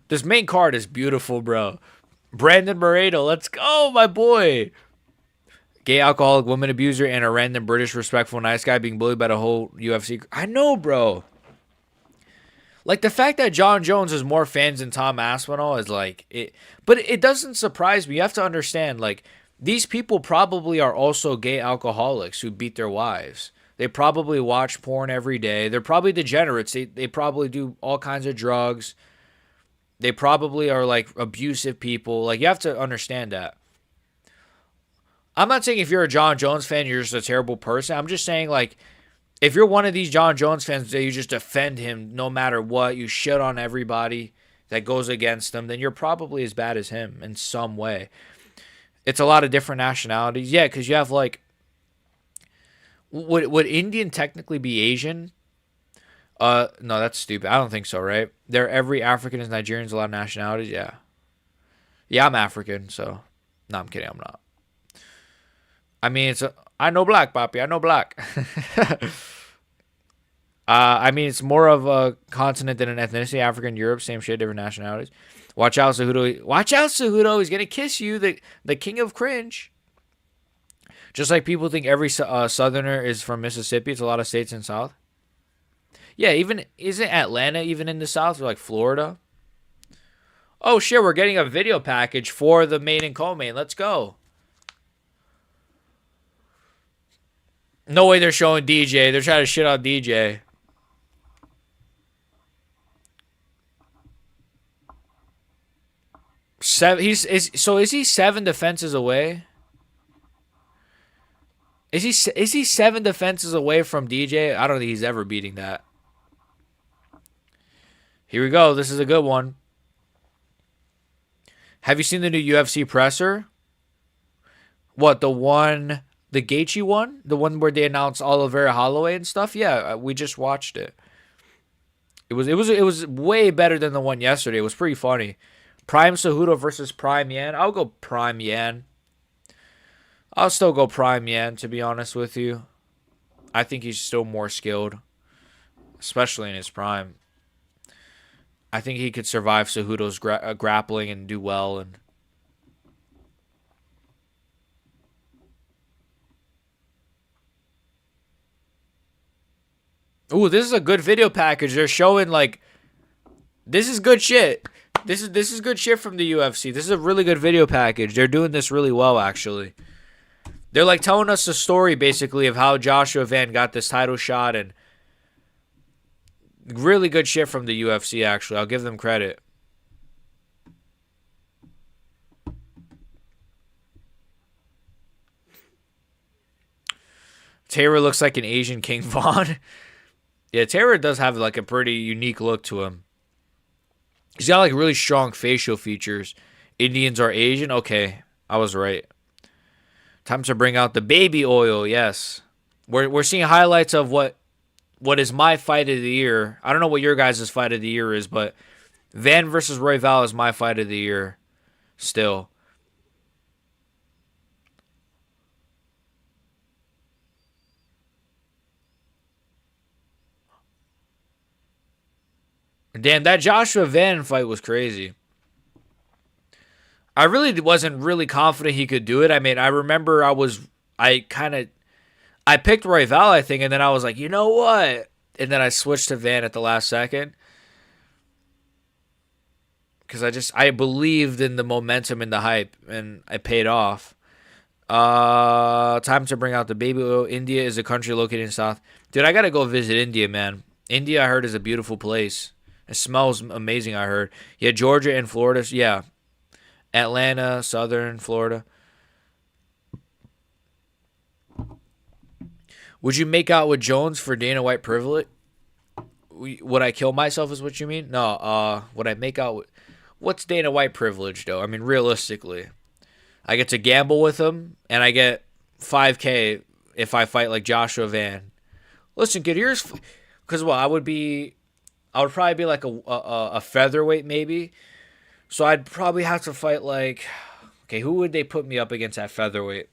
This main card is beautiful, bro. Brandon Moreno, let's go, my boy. Gay alcoholic woman abuser and a random British respectful nice guy being bullied by the whole UFC. I know, bro. Like, the fact that John Jones has more fans than Tom Aspinall is like... But it doesn't surprise me. You have to understand, like... These people probably are also gay alcoholics who beat their wives. They probably watch porn every day. They're probably degenerates. They probably do all kinds of drugs. They probably are like abusive people. Like, you have to understand that. I'm not saying if you're a John Jones fan, you're just a terrible person. I'm just saying, like, if you're one of these John Jones fans that you just defend him no matter what, you shit on everybody that goes against him, then you're probably as bad as him in some way. It's a lot of different nationalities. Yeah, because you have, like... Would Indian technically be Asian? No, that's stupid. I don't think so, right? Every African is Nigerian, a lot of nationalities. Yeah. Yeah, I'm African, so... No, I'm kidding. I'm not. I mean, I know black, papi. I know black. I mean, it's more of a continent than an ethnicity. African, Europe, same shit, different nationalities. Watch out, Cejudo. Watch out, Cejudo. He's going to kiss you, the king of cringe. Just like people think every southerner is from Mississippi. It's a lot of states in the South. Yeah, isn't Atlanta even in the South? Or like Florida? Oh, shit, we're getting a video package for the main and co-main. Let's go. No way they're showing DJ. They're trying to shit on DJ. Is he 7 defenses away? Is he 7 defenses away from DJ? I don't think he's ever beating that. Here we go. This is a good one. Have you seen the new UFC presser? What, the Gaethje one? The one where they announced Oliveira, Holloway and stuff? Yeah, we just watched it. It was way better than the one yesterday. It was pretty funny. Prime Cejudo versus Prime Yan. I'll go Prime Yan. I'll still go Prime Yan, to be honest with you. I think he's still more skilled, especially in his prime. I think he could survive Cejudo's grappling and do well. And ooh, this is a good video package. They're showing, like, this is good shit. This is good shit from the UFC. This is a really good video package. They're doing this really well, actually. They're like telling us the story basically of how Joshua Van got this title shot, and really good shit from the UFC. Actually, I'll give them credit. Taylor looks like an Asian King Von. Yeah, Taylor does have like a pretty unique look to him. He's got like really strong facial features. Indians are Asian? Okay, I was right. Time to bring out the baby oil, yes. We're seeing highlights of what is my fight of the year. I don't know what your guys' fight of the year is, but Van versus Royval is my fight of the year still. Damn, that Joshua Van fight was crazy. I really wasn't really confident he could do it. I mean, I remember I picked Royval, I think, and then I was like, you know what? And then I switched to Van at the last second. Because I believed in the momentum and the hype, and I paid off. Time to bring out the baby oil. India is a country located in South. Dude, I gotta go visit India, man. India, I heard, is a beautiful place. It smells amazing, I heard. Yeah, Georgia and Florida. Yeah. Atlanta, Southern Florida. Would you make out with Jones for Dana White privilege? Would I kill myself is what you mean? No, would I make out with... What's Dana White privilege, though? I mean, realistically. I get to gamble with him, and I get $5K if I fight like Joshua Van. Listen, kid, here's... Because, well, I would probably be like a featherweight, maybe. So I'd probably have to fight like... Okay, who would they put me up against at featherweight?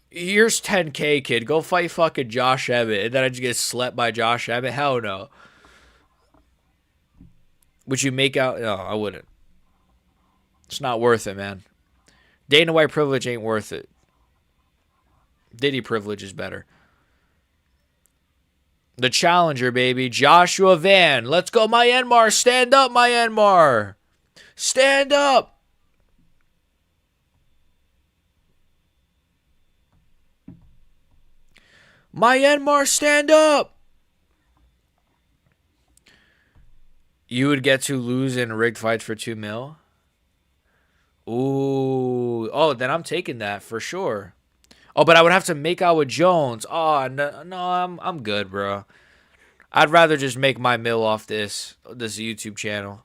Here's 10K, kid. Go fight fucking Josh Emmett. And then I just get slept by Josh Emmett? Hell no. Would you make out? No, I wouldn't. It's not worth it, man. Dana White privilege ain't worth it. Diddy privilege is better. The challenger, baby. Joshua Van. Let's go, Myanmar. Stand up, Myanmar. Stand up. Myanmar, stand up. You would get to lose in rigged fights for $2 million? Ooh. Oh, then I'm taking that for sure. Oh, but I would have to make out with Jones. Oh, no, I'm good, bro. I'd rather just make my mill off this YouTube channel.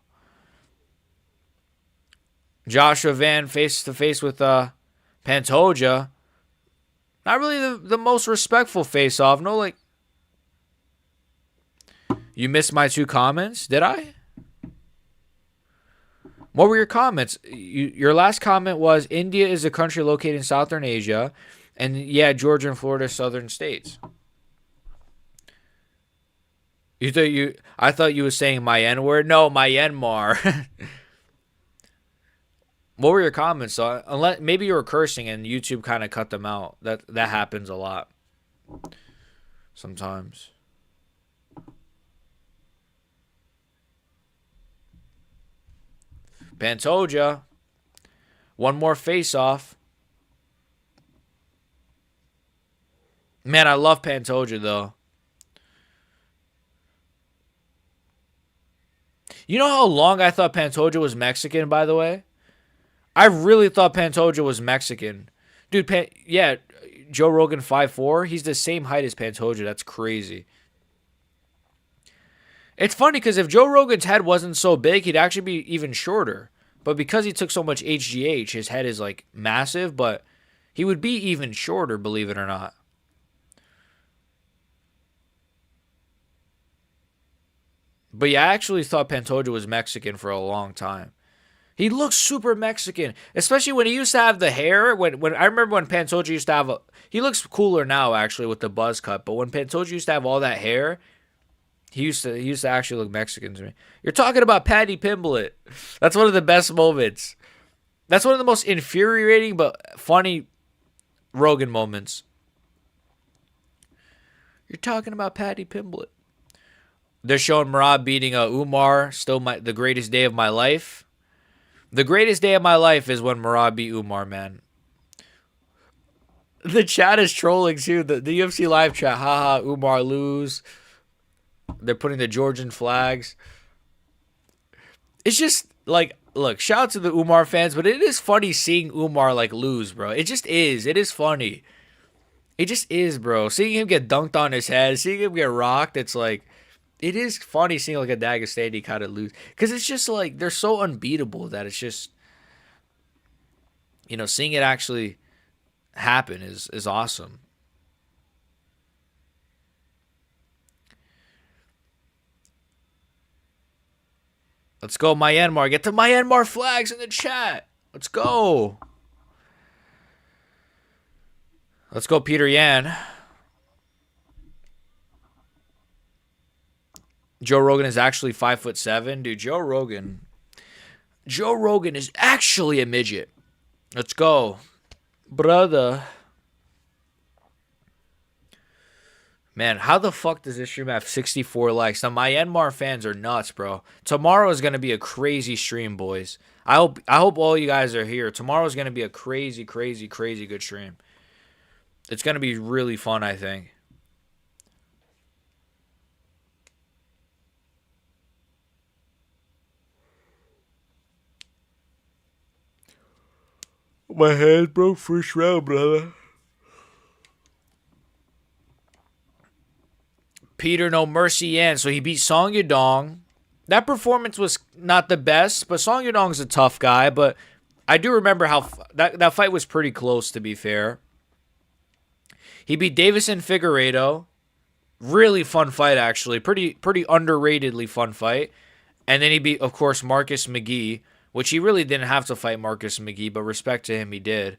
Joshua Van face to face with Pantoja. Not really the most respectful face off. No, like, you missed my 2 comments. Did I? What were your comments? Your last comment was India is a country located in Southern Asia. And yeah, Georgia and Florida, southern states. I thought you were saying my N word. No, Myanmar. What were your comments? So unless maybe you were cursing and YouTube kind of cut them out. That happens a lot. Sometimes. Pantoja. One more face off. Man, I love Pantoja, though. You know how long I thought Pantoja was Mexican, by the way? I really thought Pantoja was Mexican. Dude, yeah, Joe Rogan 5'4". He's the same height as Pantoja. That's crazy. It's funny because if Joe Rogan's head wasn't so big, he'd actually be even shorter. But because he took so much HGH, his head is like massive, but he would be even shorter, believe it or not. But yeah, I actually thought Pantoja was Mexican for a long time. He looks super Mexican, especially when he used to have the hair. When I remember when Pantoja used to have he looks cooler now actually with the buzz cut. But when Pantoja used to have all that hair, he used to actually look Mexican to me. You're talking about Paddy Pimblett. That's one of the best moments. That's one of the most infuriating but funny Rogan moments. You're talking about Paddy Pimblett. They're showing Merab beating Umar. Still the greatest day of my life. The greatest day of my life is when Merab beat Umar, man. The chat is trolling too. The UFC live chat. Haha, Umar lose. They're putting the Georgian flags. It's just like, look, shout out to the Umar fans, but it is funny seeing Umar like lose, bro. It just is. It is funny. It just is, bro. Seeing him get dunked on his head, seeing him get rocked, it's like, it is funny seeing like a Dagestani kind of lose. Because it's just like, they're so unbeatable that it's just, seeing it actually happen is awesome. Let's go, Myanmar. Get the Myanmar flags in the chat. Let's go. Let's go, Peter Yan. Joe Rogan is actually 5'7". Dude, Joe Rogan is actually a midget. Let's go. Brother. Man, how the fuck does this stream have 64 likes? The Myanmar fans are nuts, bro. Tomorrow is going to be a crazy stream, boys. I hope all you guys are here. Tomorrow is going to be a crazy, crazy, crazy good stream. It's going to be really fun, I think. My hand broke first round, brother. Peter No Mercy Yan. So he beat Song Yadong. That performance was not the best, but Song Yadong's a tough guy. But I do remember how that fight was pretty close, to be fair. He beat Davison Figueiredo. Really fun fight, actually. Pretty underratedly fun fight. And then he beat, of course, Marcus McGee, which he really didn't have to fight Marcus McGee, but respect to him, he did.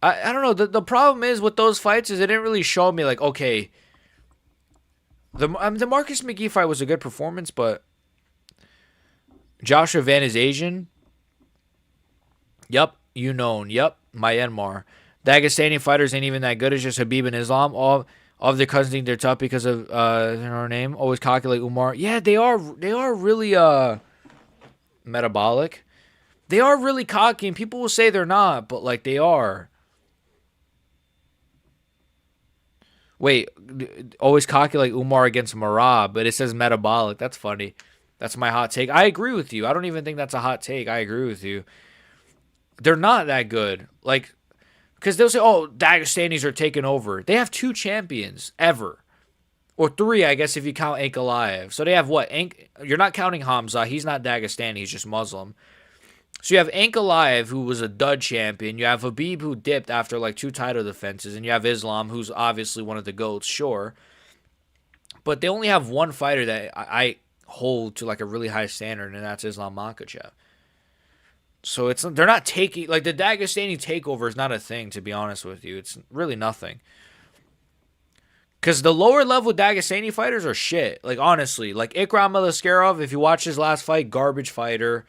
I don't know. The problem is with those fights is it didn't really show me, like, okay, the Marcus McGee fight was a good performance, but Joshua Van is Asian. Yup, Yup, Myanmar. Dagestani fighters ain't even that good. It's just Habib and Islam. All of their cousins think they're tough because of her name. Always cocky like Umar. Yeah, they are really metabolic. They are really cocky, and people will say they're not, but like they are. Wait, always cocky like Umar against Merab, but it says metabolic. That's funny. That's my hot take. I agree with you. I don't even think that's a hot take. I agree with you. They're not that good. Like, because they'll say, oh, Dagestanis are taking over. They have 2 champions ever. Or 3, I guess, if you count Ankalaev. So they have what? You're not counting Hamza. He's not Dagestani. He's just Muslim. So you have Ankalaev, who was a dud champion. You have Habib, who dipped after like 2 title defenses. And you have Islam, who's obviously one of the GOATs, sure. But they only have one fighter that I hold to like a really high standard, and that's Islam Makhachev. So they're not taking, like, the Dagestani takeover is not a thing, to be honest with you. It's really nothing. Because the lower level Dagestani fighters are shit. Like, honestly. Like, Ikram Alaskarov, if you watch his last fight, garbage fighter.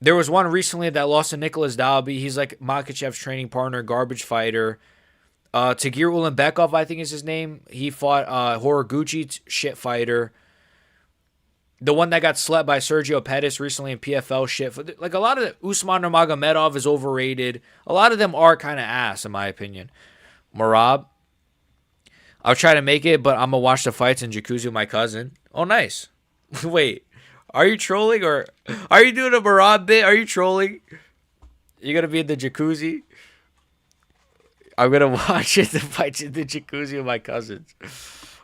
There was one recently that lost to Nicholas Dalby. He's like Makhachev's training partner, garbage fighter. Tagir Ulanbekov, I think is his name. He fought Horiguchi, shit fighter. The one that got slept by Sergio Pettis recently in PFL shit. Like, a lot of Usman Nurmagomedov is overrated. A lot of them are kind of ass, in my opinion. Merab, I'll try to make it, but I'm going to watch the fights in jacuzzi with my cousin. Oh, nice. Wait, are you trolling or are you doing a Merab bit? Are you trolling? You're going to be in the jacuzzi? I'm going to watch the fights in the jacuzzi with my cousins.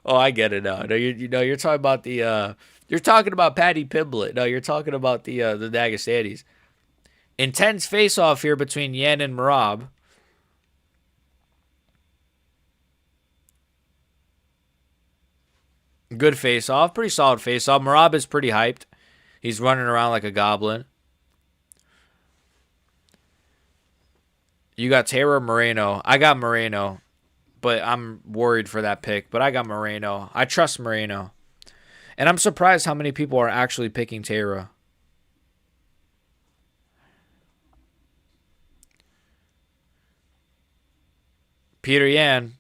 Oh, I get it now. No, you're talking about the... You're talking about Paddy Pimblett. No, you're talking about the Dagestanis. Intense face-off here between Yan and Merab. Good face-off. Pretty solid face-off. Merab is pretty hyped. He's running around like a goblin. You got Taylor Moreno. I got Moreno. But I'm worried for that pick. But I got Moreno. I trust Moreno. And I'm surprised how many people are actually picking Taylor. Peter Yan.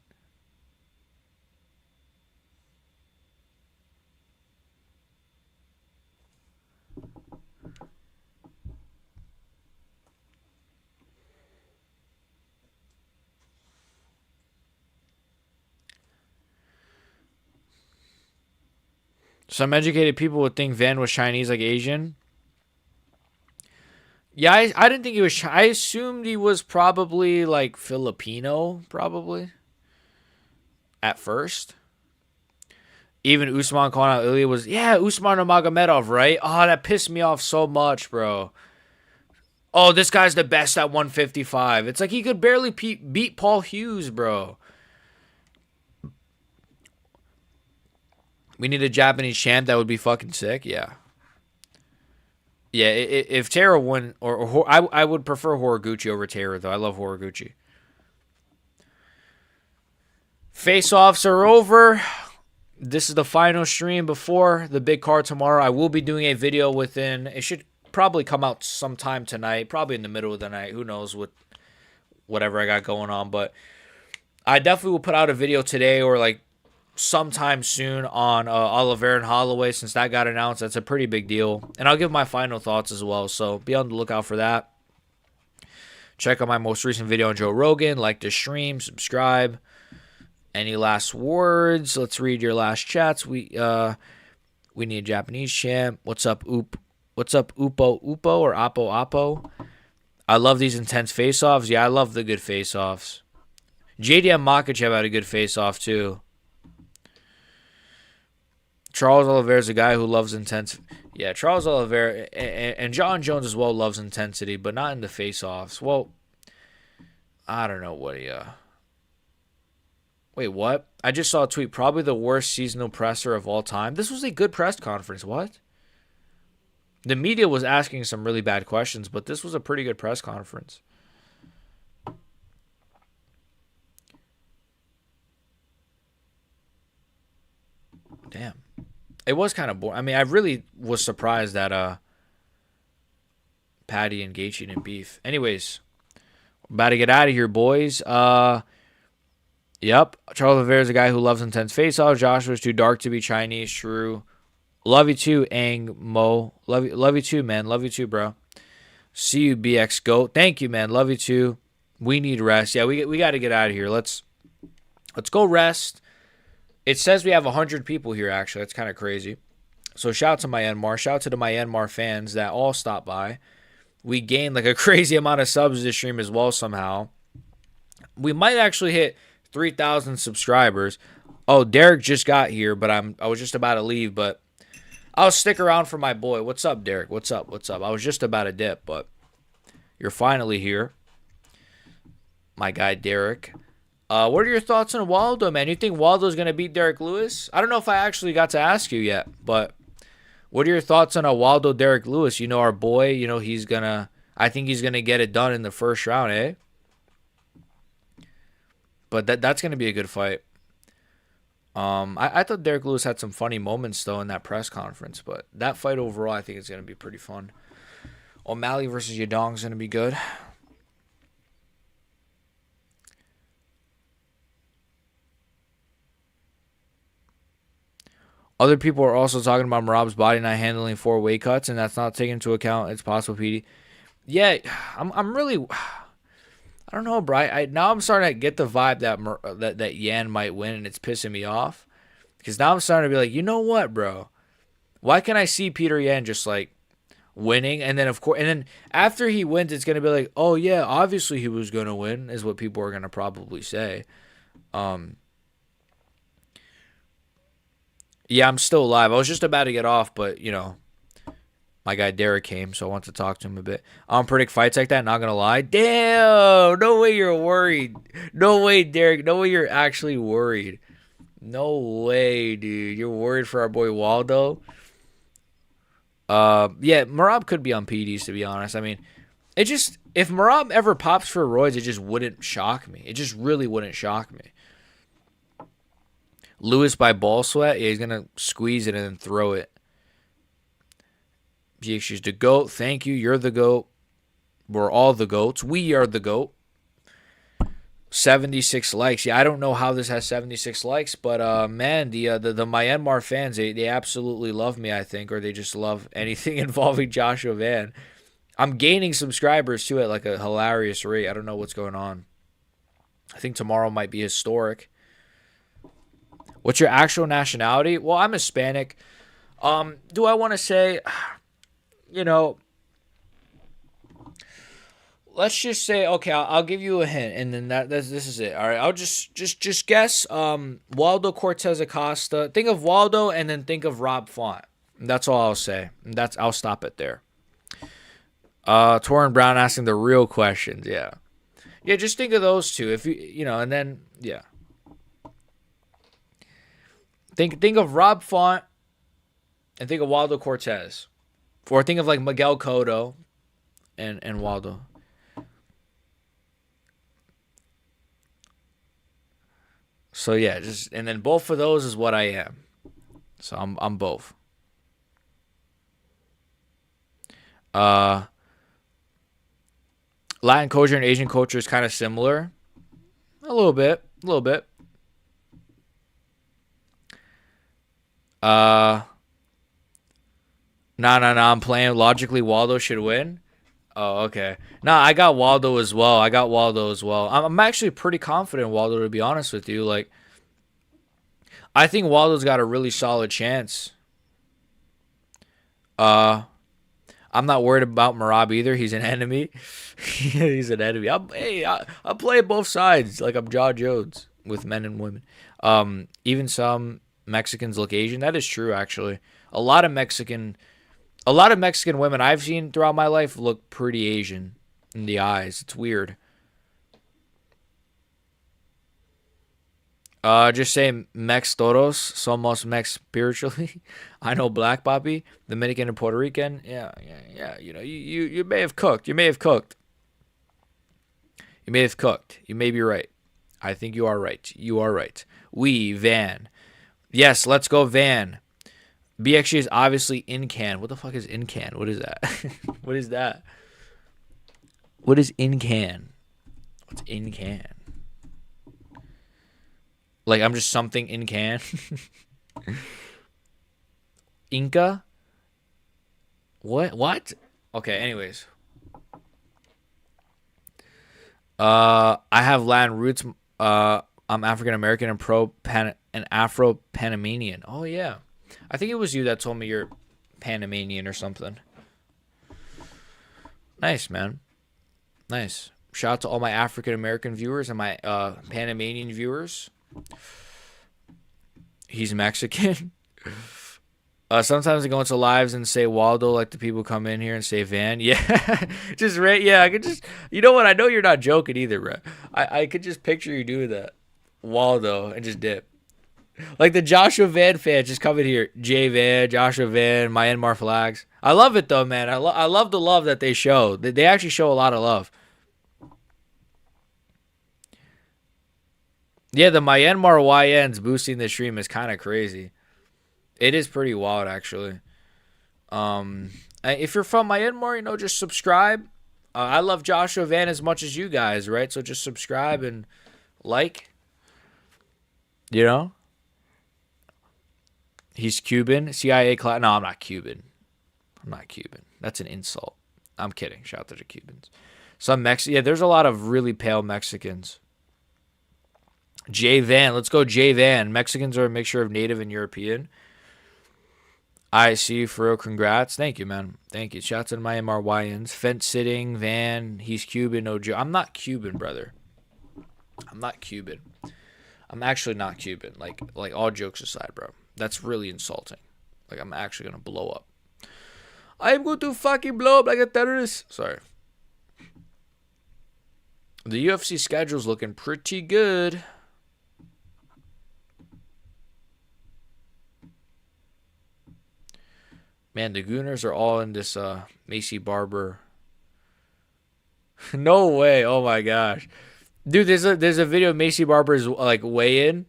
Some educated people would think Van was Chinese, like Asian. Yeah, I didn't think he was. I assumed he was probably like Filipino, probably at first. Even Usman calling out Ilya was, yeah, Usman Nurmagomedov, right? Oh, that pissed me off so much, bro. Oh, this guy's the best at 155. It's like he could barely beat Paul Hughes, bro. We need a Japanese champ that would be fucking sick. Yeah. Yeah, if Tara won, or I would prefer Horiguchi over Tara, though. I love Horiguchi. Face-offs are over. This is the final stream before the big card tomorrow. I will be doing a video within, it should probably come out sometime tonight, probably in the middle of the night. Who knows whatever I got going on. But I definitely will put out a video today or like sometime soon on Oliveira and Holloway, since that got announced. That's a pretty big deal. And I'll give my final thoughts as well. So be on the lookout for that. Check out my most recent video on Joe Rogan. Like the stream, subscribe. Any last words? Let's read your last chats. We need a Japanese champ. What's up, What's up, Upo or Apo? I love these intense face-offs. Yeah, I love the good face-offs. JDM Makachev had a good face-off too. Charles Oliveira is a guy who loves intense. Yeah, Charles Oliveira and John Jones as well loves intensity, but not in the face-offs. Well, I don't know what he. Wait, what? I just saw a tweet. Probably the worst seasonal presser of all time. This was a good press conference. What? The media was asking some really bad questions, but this was a pretty good press conference. Damn. It was kind of boring. I mean, I really was surprised that Patty and Gaethje didn't beef. Anyways, about to get out of here, boys. Yep. Charles Oliveira is a guy who loves intense face-offs. Joshua's too dark to be Chinese. True. Love you too, Ang Mo. Love you too, man. Love you too, bro. See you, BX Goat. Thank you, man. Love you too. We need rest. Yeah, we got to get out of here. Let's go rest. It says we have 100 people here, actually. That's kind of crazy. So shout out to Myanmar. Shout out to the Myanmar fans that all stopped by. We gained like a crazy amount of subs this stream as well somehow. We might actually hit 3,000 subscribers. Oh, Derek just got here, but I was just about to leave, but I'll stick around for my boy. What's up, Derek? What's up? I was just about to dip, but you're finally here. My guy, Derek. What are your thoughts on Waldo, man? You think Waldo's going to beat Derrick Lewis? I don't know if I actually got to ask you yet, but what are your thoughts on a Waldo Derrick Lewis? You know, our boy, you know, I think he's going to get it done in the first round, eh? But that's going to be a good fight. I thought Derrick Lewis had some funny moments, though, in that press conference. But that fight overall, I think it's going to be pretty fun. O'Malley versus Yadong is going to be good. Other people are also talking about Merab's body not handling 4 weight cuts, and that's not taken into account. It's possible PD. Yeah, I'm really... I don't know, bro. Now I'm starting to get the vibe that Yan might win, and it's pissing me off. Because now I'm starting to be like, you know what, bro? Why can't I see Peter Yan just like winning, and then of course, and then after he wins, it's gonna be like, oh yeah, obviously he was gonna win, is what people are gonna probably say. Yeah, I'm still alive. I was just about to get off, but you know, my guy Derek came, so I want to talk to him a bit. I don't predict fights like that, not gonna lie. Damn, no way you're worried. No way, Derek. No way you're actually worried. No way, dude. You're worried for our boy Waldo. Yeah, Merab could be on PDs, to be honest. I mean, it just, if Merab ever pops for roids, it just wouldn't shock me. It just really wouldn't shock me. Lewis by ball sweat, yeah, he's gonna squeeze it and then throw it. PXG's the GOAT. Thank you. You're the GOAT. We're all the GOATs. We are the GOAT. 76 likes. Yeah, I don't know how this has 76 likes, but man, the Myanmar fans, they absolutely love me, I think, or they just love anything involving Joshua Van. I'm gaining subscribers too at like a hilarious rate. I don't know what's going on. I think tomorrow might be historic. What's your actual nationality? Well, I'm Hispanic. Do I want to say, you know, let's just say, okay, I'll give you a hint, and then this is it. All right, I'll just guess. Waldo Cortez Acosta. Think of Waldo, and then think of Rob Font. That's all I'll say. I'll stop it there. Torrin Brown asking the real questions. Yeah, yeah. Just think of those two. If and then yeah. Think of Rob Font, and think of Waldo Cortez, or think of like Miguel Cotto, and Waldo. So yeah, and then both of those is what I am. So I'm both. Uh, Latin culture and Asian culture is kind of similar, a little bit, a little bit. No. I'm playing logically. Waldo should win. Oh, okay. No, I got Waldo as well. I'm actually pretty confident in Waldo, to be honest with you. Like, I think Waldo's got a really solid chance. I'm not worried about Marab either. He's an enemy. He's an enemy. I play both sides like I'm John Jones with men and women. Even some Mexicans look Asian. That is true, actually. A lot of Mexican women I've seen throughout my life look pretty Asian in the eyes. It's weird. Just say Mex todos somos Mex spiritually. I know black papi, Dominican and Puerto Rican. Yeah. You may have cooked. You may be right. I think you are right. You are right. We Van. Yes, let's go Van. BXG is obviously in can. What the fuck is in can? What is that? What is that? What is in can? What's in can? Like, I'm just something in can. Inca? What? Okay, anyways. I have Latin roots. I'm African American and Afro Panamanian. Oh yeah. I think it was you that told me you're Panamanian or something. Nice, man. Nice. Shout out to all my African American viewers and my Panamanian viewers. He's Mexican. Sometimes I go into lives and say Waldo, like the people come in here and say Van. Yeah, just right. Yeah, I could just. You know what? I know you're not joking either, bro. I could just picture you doing that, Waldo, and just dip. Like the Joshua Van fans just come in here. J Van, Joshua Van, Myanmar flags. I love it though, man. I love the love that they show. They actually show a lot of love. Yeah, the Myanmar YNs boosting the stream is kind of crazy. It is pretty wild, actually. If you're from Myanmar, just subscribe. I love Joshua Van as much as you guys, right? So just subscribe and like. You know? He's Cuban. CIA class. No, I'm not Cuban. That's an insult. I'm kidding. Shout out to the Cubans. Yeah, there's a lot of really pale Mexicans. J Van. Let's go J Van. Mexicans are a mixture of native and European. I see you for real. Congrats. Thank you, man. Thank you. Shouts to my MRYNs. Fence sitting, Van. He's Cuban. No joke. I'm not Cuban, brother. I'm not Cuban. I'm actually not Cuban. Like all jokes aside, bro. That's really insulting. Like, I'm actually going to blow up. I am going to fucking blow up like a terrorist. Sorry. The UFC schedule's looking pretty good. Man, the Gooners are all in this Macy Barber. No way. Oh my gosh. Dude, there's a video of Macy Barber's like weigh in.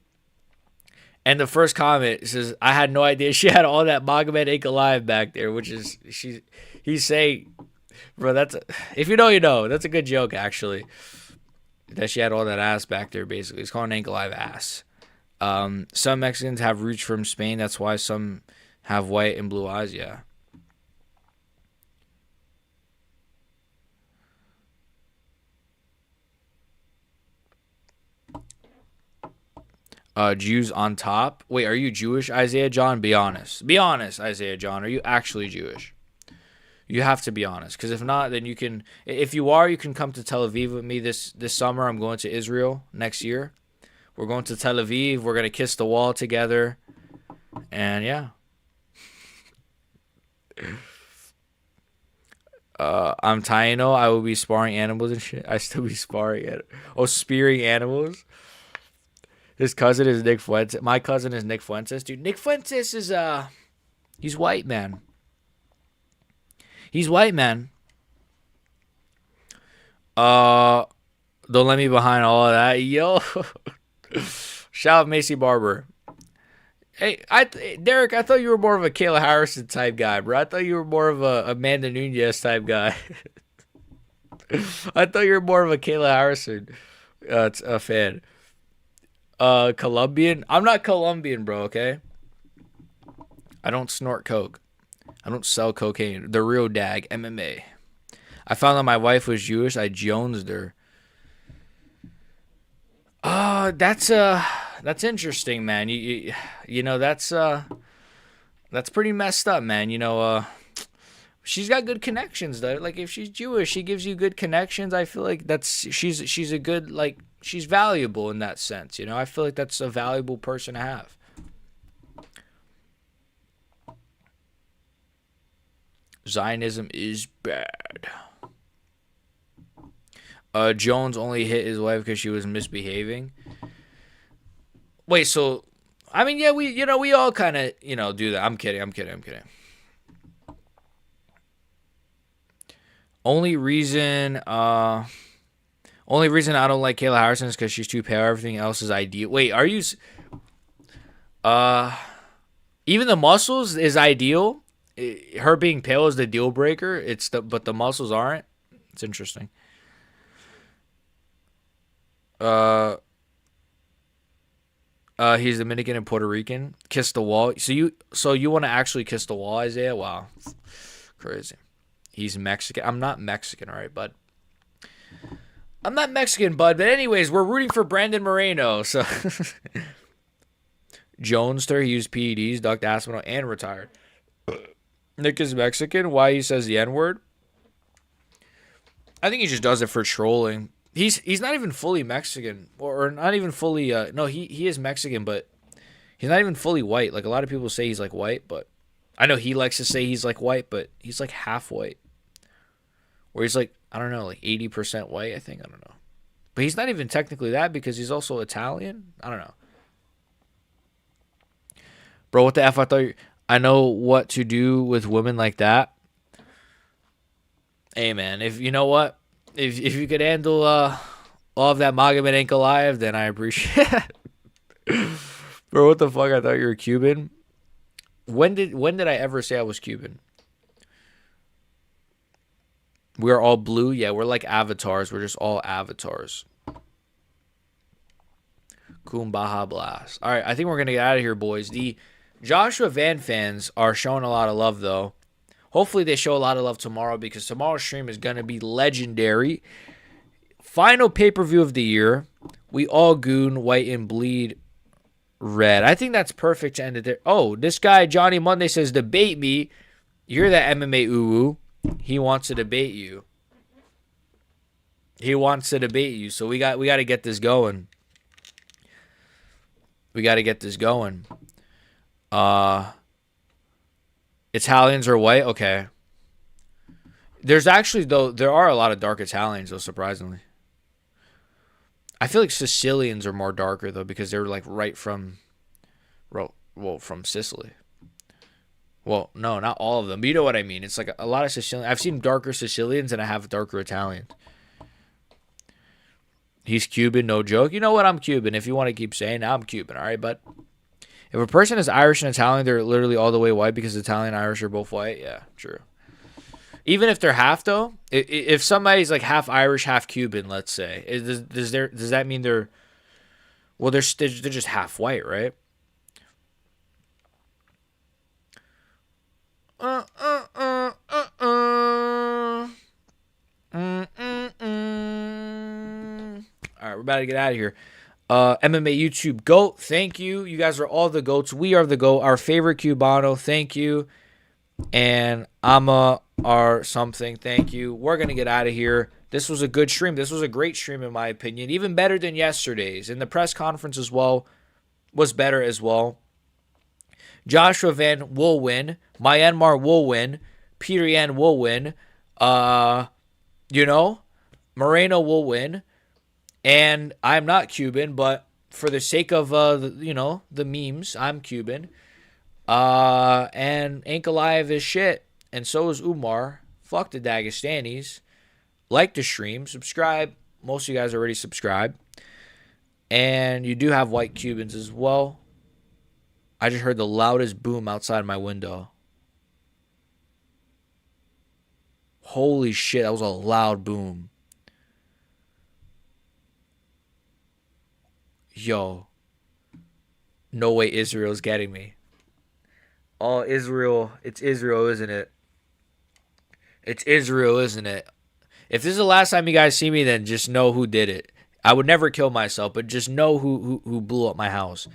And the first comment says, I had no idea she had all that Magomed Ankalaev back there, which is he's saying, bro, if you know, you know. That's a good joke, actually. That she had all that ass back there, basically. It's called an Ankalaev ass. Some Mexicans have roots from Spain. That's why some have white and blue eyes, yeah. Jews on top. Wait, are you Jewish, Isaiah John? Be honest. Be honest, Isaiah John. Are you actually Jewish? You have to be honest, because if not, then you can. If you are, you can come to Tel Aviv with me this summer. I'm going to Israel next year. We're going to Tel Aviv. We're gonna kiss the wall together, and yeah. I'm Taino. I will be sparring animals and shit. I still be sparring. Spearing animals. His cousin is Nick Fuentes. My cousin is Nick Fuentes, dude. Nick Fuentes is he's white, man. He's white, man. Don't let me behind all of that, yo. Shout out Macy Barber. Hey, Derek, I thought you were more of a Kayla Harrison type guy, bro. I thought you were more of a Amanda Nunez type guy. I thought you were more of a Kayla Harrison a fan. Colombian? I'm not Colombian, bro, okay? I don't snort coke. I don't sell cocaine. The real dag, MMA. I found out my wife was Jewish. I jonesed her. That's interesting, man. You know that's pretty messed up, man. You know, she's got good connections though. Like if she's Jewish, she gives you good connections. I feel like she's a good, like, she's valuable in that sense. You know, I feel like that's a valuable person to have. Zionism is bad. Jones only hit his wife because she was misbehaving. Wait, so I mean, yeah, we all kind of, do that. I'm kidding. Only reason I don't like Kayla Harrison is because she's too pale. Everything else is ideal. Wait, are you? Even the muscles is ideal. Her being pale is the deal breaker. But the muscles aren't. It's interesting. He's Dominican and Puerto Rican. Kiss the wall. So you want to actually kiss the wall, Isaiah? Wow, crazy. He's Mexican. I'm not Mexican, all right, bud. I'm not Mexican, bud. But anyways, we're rooting for Brandon Moreno. So Jonester, he used PEDs, ducked aspinall, and retired. Nick is Mexican. Why he says the N-word? I think he just does it for trolling. He's not even fully Mexican, or not even fully. No, he is Mexican, but he's not even fully white. Like a lot of people say he's like white, but I know he likes to say he's like white, but he's like half white. Or he's like, I don't know, like 80% white, I think. I don't know. But he's not even technically that because he's also Italian. I don't know. Bro, what the F? I know what to do with women like that. Hey, man, if you know what? If you could handle all of that Magomed ain't alive, then I appreciate it. Bro, what the fuck? I thought you were Cuban. When did I ever say I was Cuban? We're all blue? Yeah, we're like avatars. We're just all avatars. Kumbaya blast. All right, I think we're going to get out of here, boys. The Joshua Van fans are showing a lot of love, though. Hopefully they show a lot of love tomorrow because tomorrow's stream is going to be legendary. Final pay-per-view of the year. We all goon, white, and bleed red. I think that's perfect to end it there. Oh, this guy, Johnny Monday, says, debate me. You hear that, MMA uwu? He wants to debate you. He wants to debate you. So we got to get this going. We got to get this going. Italians are white? Okay. There's actually, though, there are a lot of dark Italians, though, surprisingly. I feel like Sicilians are more darker, though, because they're, like, right from, from Sicily. Well, no, not all of them, but you know what I mean. It's like a lot of Sicilians. I've seen darker Sicilians and I have darker Italians. He's Cuban, no joke. You know what? I'm Cuban. If you want to keep saying that, I'm Cuban, all right, bud? If a person is Irish and Italian, they're literally all the way white because Italian and Irish are both white. Yeah, true. Even if they're half, though, if somebody's like half Irish, half Cuban, let's say, does that mean they're just half white, right? All right, we're about to get out of here. MMA YouTube GOAT, thank you. You guys are all the GOATs. We are the GOAT. Our favorite Cubano, thank you. And Ama or something, thank you. We're going to get out of here. This was a good stream. This was a great stream in my opinion. Even better than yesterday's. And the press conference as well was better as well. Joshua Van will win. Myanmar will win. Peter Yan will win. Moreno will win. And I'm not Cuban, but for the sake of the memes, I'm Cuban. And Ankalaev is shit, and so is Umar. Fuck the Dagestanis. Like the stream, subscribe. Most of you guys already subscribed, and you do have white Cubans as well. I just heard the loudest boom outside my window. Holy shit, that was a loud boom. Yo. No way Israel's getting me. Oh, Israel. It's Israel, isn't it? It's Israel, isn't it? If this is the last time you guys see me, then just know who did it. I would never kill myself, but just know who blew up my house.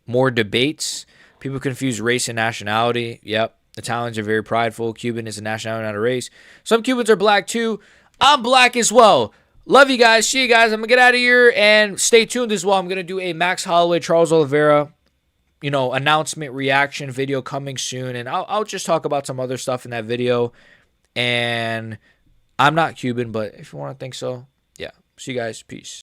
More debates. People confuse race and nationality. Yep. Italians are very prideful. Cuban is a nationality, not a race. Some Cubans are black too. I'm black as well. Love you guys. See you guys. I'm going to get out of here and stay tuned as well. I'm going to do a Max Holloway, Charles Oliveira, announcement reaction video coming soon. And I'll just talk about some other stuff in that video. And I'm not Cuban, but if you want to think so, yeah. See you guys. Peace.